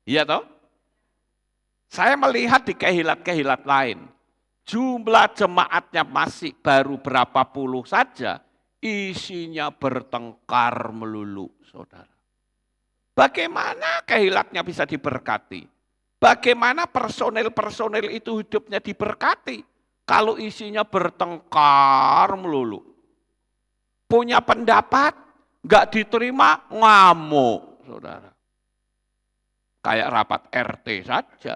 S1: Iya toh? Saya melihat di Kehilat-kehilat lain, jumlah jemaatnya masih baru berapa puluh saja, isinya bertengkar melulu, saudara. Bagaimana Kehilatnya bisa diberkati? Bagaimana personel-personel itu hidupnya diberkati? Kalau isinya bertengkar melulu. Punya pendapat, nggak diterima, ngamuk, saudara. Kayak rapat RT saja.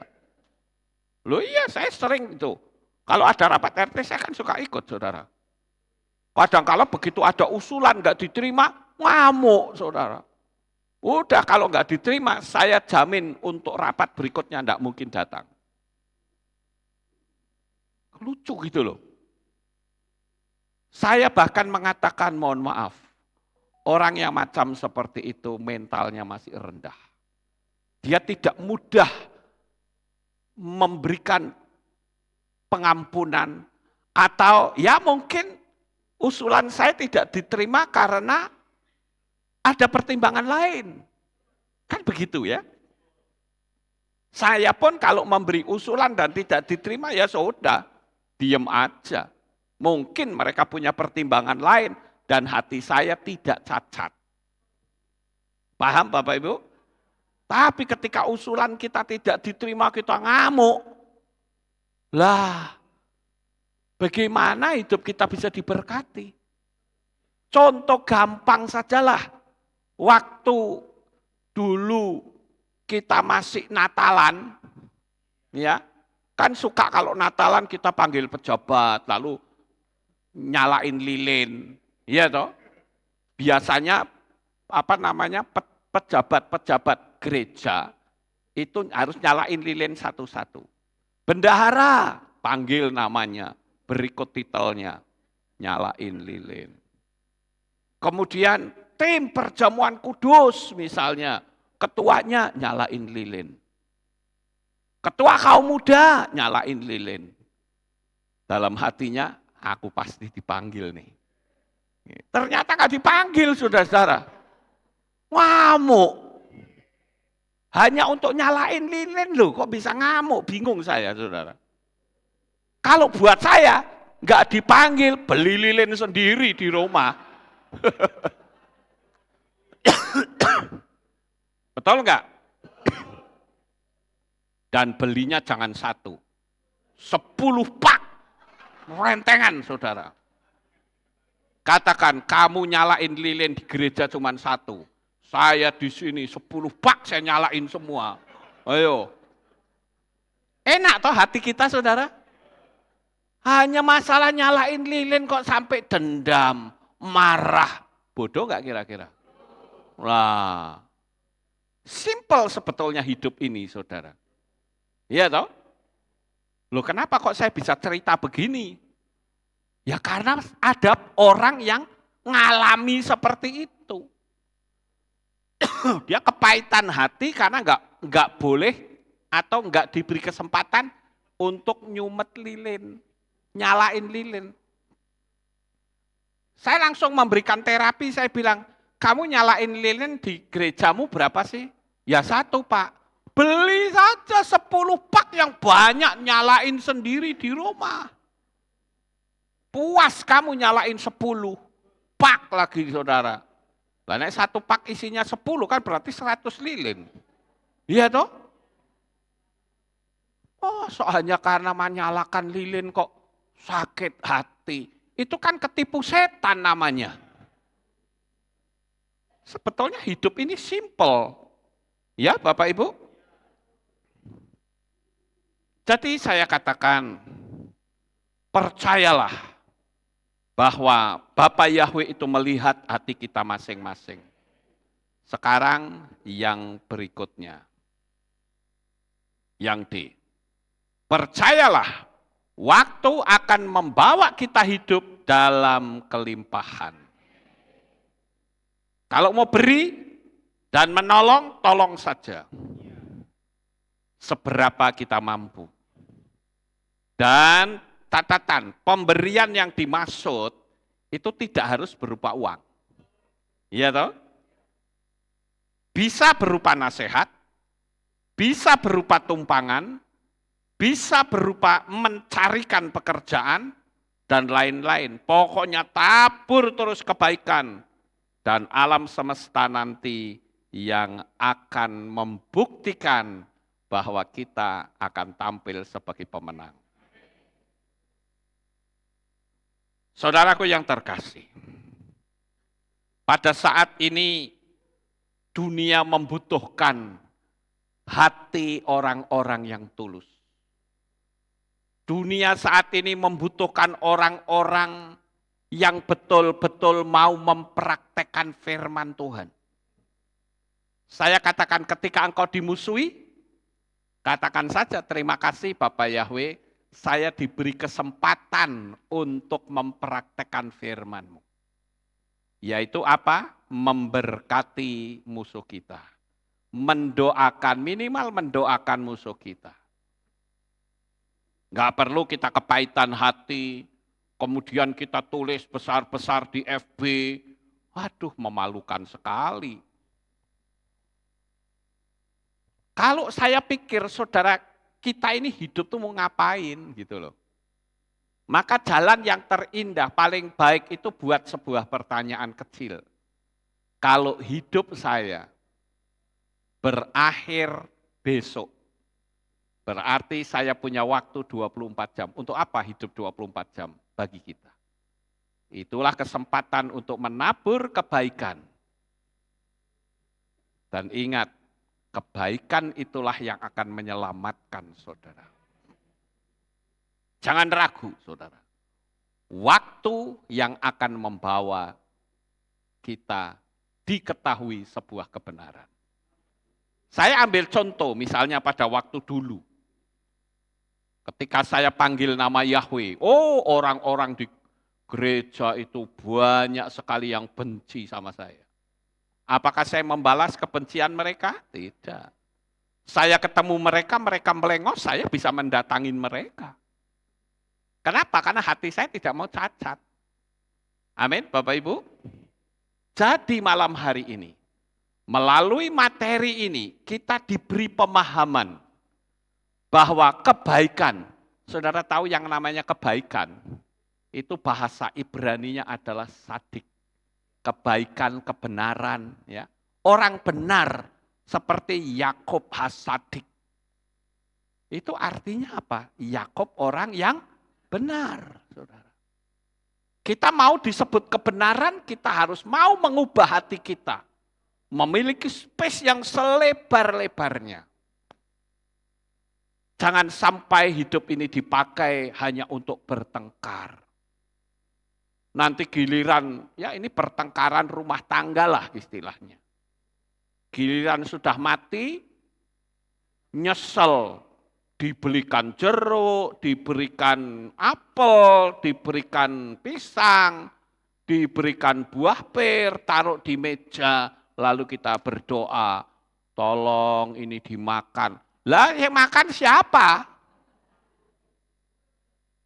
S1: Loh iya, saya sering itu. Kalau ada rapat RT, saya kan suka ikut, saudara. Kadang-kala begitu ada usulan nggak diterima, ngamuk, saudara. Udah kalau nggak diterima, saya jamin untuk rapat berikutnya nggak mungkin datang. Lucu gitu loh. Saya bahkan mengatakan mohon maaf, orang yang macam seperti itu mentalnya masih rendah. Dia tidak mudah memberikan pengampunan, atau ya mungkin usulan saya tidak diterima karena ada pertimbangan lain. Kan begitu ya. Saya pun kalau memberi usulan dan tidak diterima ya sudah, diam aja. Mungkin mereka punya pertimbangan lain dan hati saya tidak cacat. Paham Bapak Ibu? Tapi ketika usulan kita tidak diterima, kita ngamuk. Lah, bagaimana hidup kita bisa diberkati? Contoh gampang sajalah. Waktu dulu kita masih Natalan, ya kan suka kalau Natalan kita panggil pejabat, lalu nyalain lilin, ya toh. Biasanya pejabat-pejabat gereja itu harus nyalain lilin satu-satu. Bendahara panggil namanya, berikut titelnya, nyalain lilin. Kemudian tim perjamuan kudus misalnya, ketuanya nyalain lilin. Ketua kaum muda nyalain lilin. Dalam hatinya, aku pasti dipanggil nih. Ternyata gak dipanggil saudara-saudara. Ngamuk. Hanya untuk nyalain lilin loh, kok bisa ngamuk, bingung saya saudara. Kalau buat saya, gak dipanggil, beli lilin sendiri di rumah. Betul enggak? Dan belinya jangan 1, 10 pak rentengan saudara. Katakan kamu nyalain lilin di gereja cuma 1, saya di sini 10 pak saya nyalain semua. Ayo, enak toh hati kita saudara? Hanya masalah nyalain lilin kok sampai dendam, marah, bodoh enggak kira-kira? Lah, simple sebetulnya hidup ini, saudara. Iya toh? Loh kenapa kok saya bisa cerita begini? Ya karena ada orang yang ngalami seperti itu. Dia kepahitan hati karena nggak boleh atau nggak diberi kesempatan untuk nyumet lilin. nyalain lilin. Saya langsung memberikan terapi, saya bilang, kamu nyalain lilin di gerejamu berapa sih? Ya 1 Pak. Beli saja 10 pak yang banyak, nyalain sendiri di rumah. Puas kamu nyalain 10 pak lagi saudara. Karena 1 pak isinya 10 kan berarti 100 lilin. Iya toh? Oh soalnya karena menyalakan lilin kok sakit hati. Itu kan ketipu setan namanya. Sebetulnya hidup ini simple. Ya Bapak Ibu? Jadi saya katakan, percayalah bahwa Bapa Yahweh itu melihat hati kita masing-masing. Sekarang yang berikutnya. Yang D. Percayalah, waktu akan membawa kita hidup dalam kelimpahan. Kalau mau beri dan menolong, tolong saja. Seberapa kita mampu. Dan catatan, pemberian yang dimaksud itu tidak harus berupa uang. Iya toh? Bisa berupa nasihat, bisa berupa tumpangan, bisa berupa mencarikan pekerjaan, dan lain-lain. Pokoknya tabur terus kebaikan. Dan alam semesta nanti yang akan membuktikan bahwa kita akan tampil sebagai pemenang. Saudaraku yang terkasih, pada saat ini dunia membutuhkan hati orang-orang yang tulus. Dunia saat ini membutuhkan orang-orang yang betul-betul mau mempraktekkan firman Tuhan. Saya katakan ketika engkau dimusuhi, katakan saja terima kasih Bapak Yahweh, saya diberi kesempatan untuk mempraktekkan firman-Mu. Yaitu apa? Memberkati musuh kita. Mendoakan, minimal mendoakan musuh kita. Enggak perlu kita kepahitan hati, kemudian kita tulis besar-besar di FB. Waduh, memalukan sekali. Kalau saya pikir saudara kita ini hidup tuh mau ngapain gitu loh. Maka jalan yang terindah paling baik itu buat sebuah pertanyaan kecil. Kalau hidup saya berakhir besok, berarti saya punya waktu 24 jam. Untuk apa hidup 24 jam bagi kita? Itulah kesempatan untuk menabur kebaikan. Dan ingat, kebaikan itulah yang akan menyelamatkan saudara. Jangan ragu saudara. Waktu yang akan membawa kita diketahui sebuah kebenaran. Saya ambil contoh misalnya pada waktu dulu. Ketika saya panggil nama Yahweh, oh orang-orang di gereja itu banyak sekali yang benci sama saya. Apakah saya membalas kebencian mereka? Tidak. Saya ketemu mereka, mereka melengos, saya bisa mendatangin mereka. Kenapa? Karena hati saya tidak mau cacat. Amin, Bapak Ibu. Jadi malam hari ini, melalui materi ini, kita diberi pemahaman bahwa kebaikan, saudara tahu yang namanya kebaikan, itu bahasa Ibraninya adalah sadik. Kebaikan, kebenaran, ya. Orang benar seperti Yakub Hasadik. Itu artinya apa? Yakub orang yang benar, saudara. Kita mau disebut kebenaran, kita harus mau mengubah hati kita. Memiliki space yang selebar-lebarnya. Jangan sampai hidup ini dipakai hanya untuk bertengkar. Nanti giliran, ya ini pertengkaran rumah tangga lah istilahnya. Giliran sudah mati, nyesel, diberikan jeruk, diberikan apel, diberikan pisang, diberikan buah pir, taruh di meja, lalu kita berdoa, tolong ini dimakan. Lah yang makan siapa?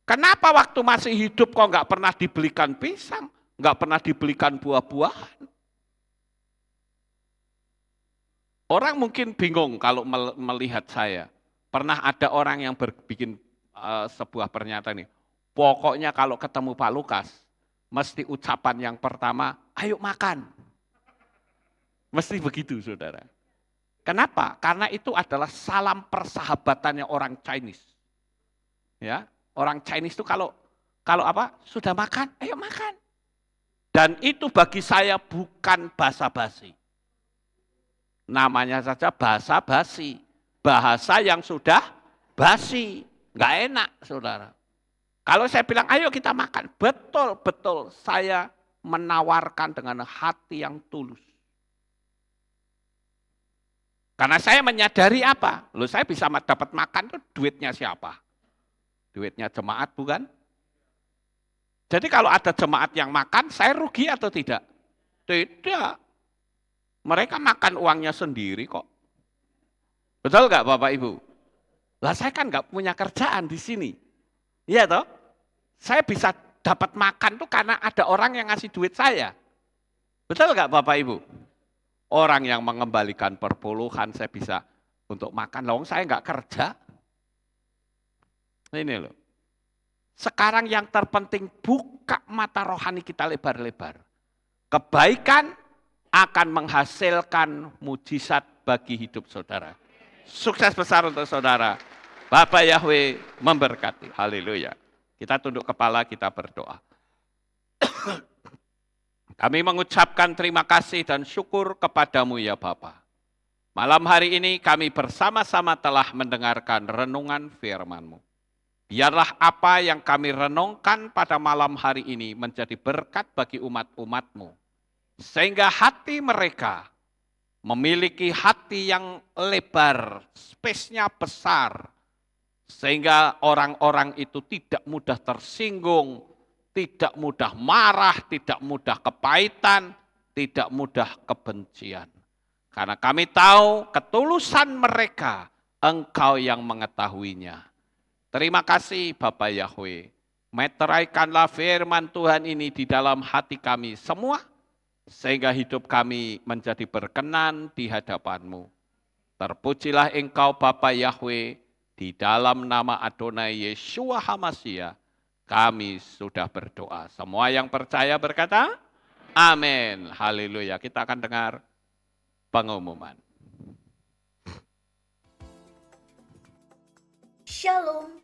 S1: Kenapa waktu masih hidup kok nggak pernah dibelikan pisang, nggak pernah dibelikan buah-buahan? Orang mungkin bingung kalau melihat saya. Pernah ada orang yang bikin sebuah pernyataan ini. Pokoknya kalau ketemu Pak Lukas, mesti ucapan yang pertama, ayo makan. Mesti begitu, saudara. Kenapa? Karena itu adalah salam persahabatannya orang Chinese. Ya, orang Chinese itu kalau apa? Sudah makan, ayo makan. Dan itu bagi saya bukan basa-basi. Namanya saja bahasa basi, bahasa yang sudah basi, nggak enak, saudara. Kalau saya bilang, ayo kita makan, betul-betul saya menawarkan dengan hati yang tulus. Karena saya menyadari apa? Loh, saya bisa dapat makan tuh duitnya siapa? Duitnya jemaat, bukan? Jadi kalau ada jemaat yang makan, saya rugi atau tidak? Tidak. Mereka makan uangnya sendiri kok. Betul nggak Bapak Ibu? Lah saya kan nggak punya kerjaan di sini. Iya toh? Saya bisa dapat makan tuh karena ada orang yang ngasih duit saya. Betul nggak Bapak Ibu? Orang yang mengembalikan perpuluhan saya bisa untuk makan. Loh, saya nggak kerja. Ini loh. Sekarang yang terpenting buka mata rohani kita lebar-lebar. Kebaikan akan menghasilkan mujizat bagi hidup saudara. Sukses besar untuk saudara. Bapak Yahweh memberkati. Haleluya. Kita tunduk kepala, kita berdoa. Kami mengucapkan terima kasih dan syukur kepadamu ya Bapa. Malam hari ini kami bersama-sama telah mendengarkan renungan firman-Mu. Biarlah apa yang kami renungkan pada malam hari ini menjadi berkat bagi umat-umat-Mu. Sehingga hati mereka memiliki hati yang lebar, space-nya besar. Sehingga orang-orang itu tidak mudah tersinggung, tidak mudah marah, tidak mudah kepahitan, tidak mudah kebencian. Karena kami tahu ketulusan mereka, Engkau yang mengetahuinya. Terima kasih Bapak Yahweh. Meteraikanlah firman Tuhan ini di dalam hati kami semua, sehingga hidup kami menjadi berkenan di hadapan-Mu. Terpujilah Engkau Bapa Yahweh, di dalam nama Adonai Yeshua HaMashiach, kami sudah berdoa. Semua yang percaya berkata, amin. Haleluya. Kita akan dengar pengumuman.
S10: Shalom,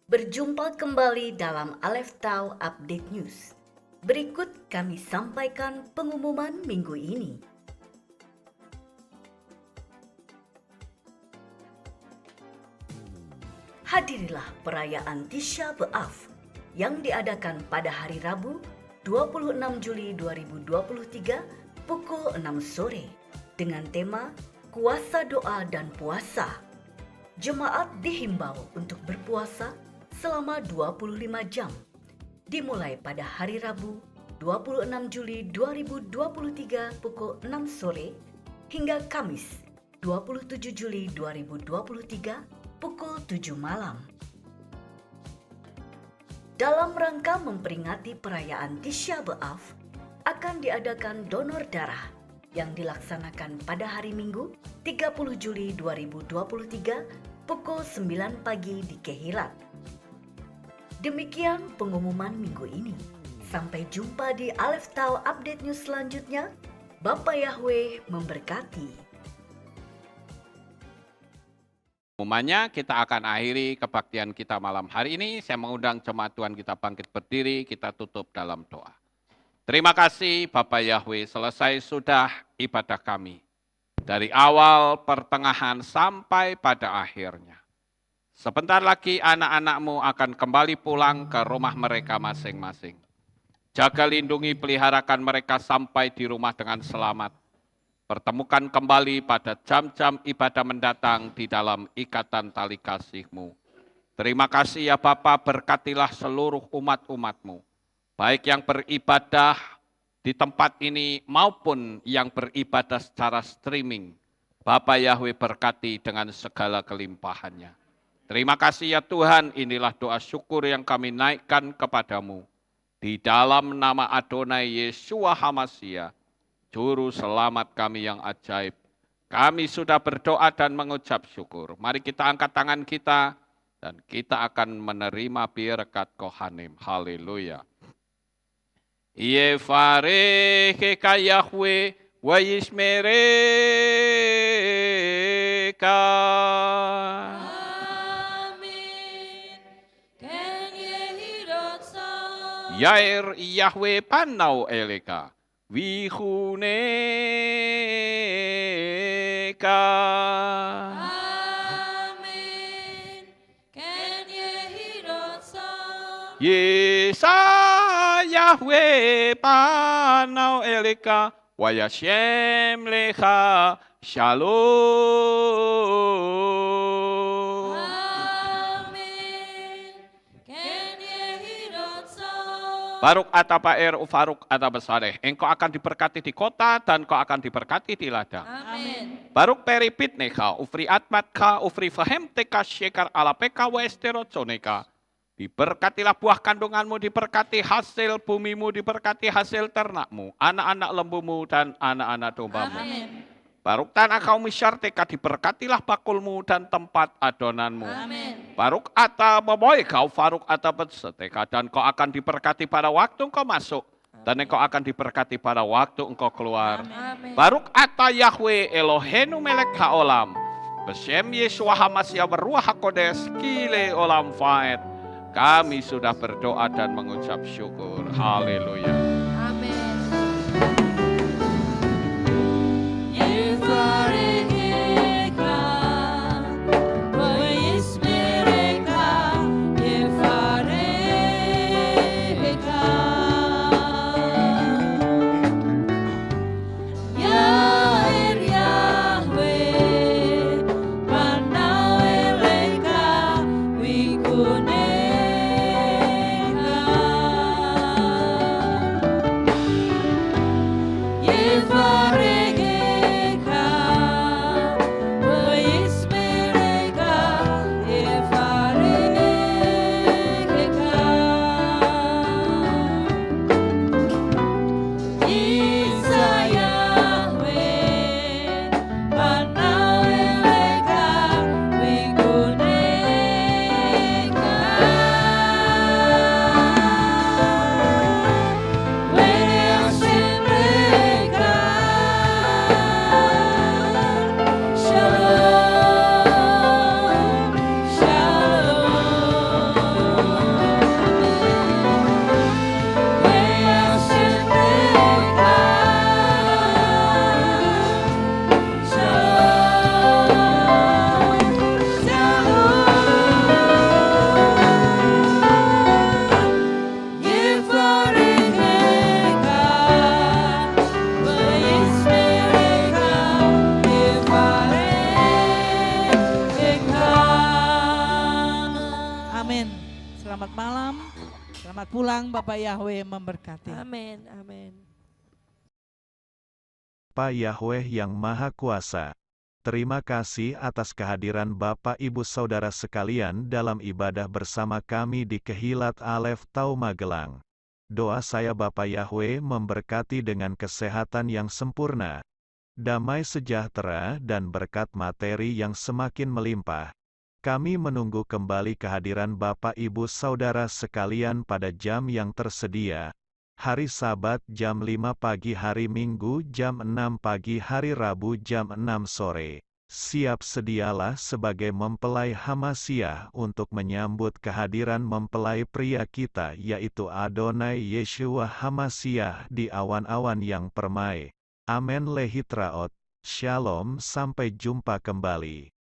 S10: berjumpa kembali dalam Aleph Tau Update News. Berikut kami sampaikan pengumuman minggu ini. Hadirilah perayaan Tisha B'Av yang diadakan pada hari Rabu 26 Juli 2023 pukul 6 sore dengan tema Kuasa Doa dan Puasa. Jemaat dihimbau untuk berpuasa selama 25 jam. Dimulai pada hari Rabu 26 Juli 2023 pukul 6 sore hingga Kamis 27 Juli 2023 pukul 7 malam. Dalam rangka memperingati perayaan Tisha B'Av, akan diadakan donor darah yang dilaksanakan pada hari Minggu 30 Juli 2023 pukul 9 pagi di Kehilat. Demikian pengumuman minggu ini. Sampai jumpa di Aleph Tau Update News selanjutnya. Bapak Yahweh memberkati.
S1: Pengumumannya kita akan akhiri kebaktian kita malam hari ini. Saya mengundang jemaat Tuhan kita bangkit berdiri, kita tutup dalam doa. Terima kasih Bapak Yahweh, selesai sudah ibadah kami. Dari awal, pertengahan, sampai pada akhirnya. Sebentar lagi anak-anak-Mu akan kembali pulang ke rumah mereka masing-masing. Jaga, lindungi, peliharakan mereka sampai di rumah dengan selamat. Pertemukan kembali pada jam-jam ibadah mendatang di dalam ikatan tali kasih-Mu. Terima kasih ya Bapa, berkatilah seluruh umat-umat-Mu. Baik yang beribadah di tempat ini maupun yang beribadah secara streaming. Bapa Yahweh berkati dengan segala kelimpahannya. Terima kasih ya Tuhan, inilah doa syukur yang kami naikkan kepadamu. Di dalam nama Adonai Yeshua HaMashiach, Juru Selamat kami yang ajaib. Kami sudah berdoa dan mengucap syukur. Mari kita angkat tangan kita dan kita akan menerima berkat Kohanim. Haleluya. Yevarecheka Yahweh wa yishmereka. Yair Yahweh panau eleka, vihuneka. Yesa Yahweh panau eleka, wayashem lecha shalom. Baruk ata Paer ufaruk ata besareh. Engkau akan diberkati di kota dan kau akan diberkati di ladang.
S9: Amin.
S1: Baruk peripit neka, ufri atmatka, ufri fahem teka syekar alapeka wa esteroconeka. Diberkatilah buah kandunganmu, diberkati hasil bumimu, diberkati hasil ternakmu, anak-anak lembumu dan anak-anak dombamu.
S9: Amin.
S1: Baruk tanah kaum misyarteka, diberkatilah bakulmu dan tempat adonanmu.
S9: Amin.
S1: Baruk ata baboy kau faruk ata berseteka, dan kau akan diberkati pada waktu engkau masuk, dan engkau akan diberkati pada waktu engkau keluar.
S9: Amin.
S1: Baruk ata Yahweh Elohenu melek haolam, Beshem Yeshua HaMashiach beruah hakodes kile olam faed. Kami sudah berdoa dan mengucap syukur. Haleluya.
S9: Amin.
S11: Selamat malam, selamat pulang, Bapak Yahweh memberkati.
S9: Amin. Amin.
S12: Pak Yahweh yang Maha Kuasa, terima kasih atas kehadiran Bapak Ibu Saudara sekalian dalam ibadah bersama kami di Kehilat Alef Tau Magelang. Doa saya Bapak Yahweh memberkati dengan kesehatan yang sempurna, damai sejahtera dan berkat materi yang semakin melimpah. Kami menunggu kembali kehadiran Bapak Ibu Saudara sekalian pada jam yang tersedia. Hari Sabat jam 5 pagi, hari Minggu jam 6 pagi, hari Rabu jam 6 sore. Siap sedialah sebagai mempelai Hamashiach untuk menyambut kehadiran mempelai pria kita yaitu Adonai Yeshua HaMashiach di awan-awan yang permai. Amen lehitraot. Shalom, sampai jumpa kembali.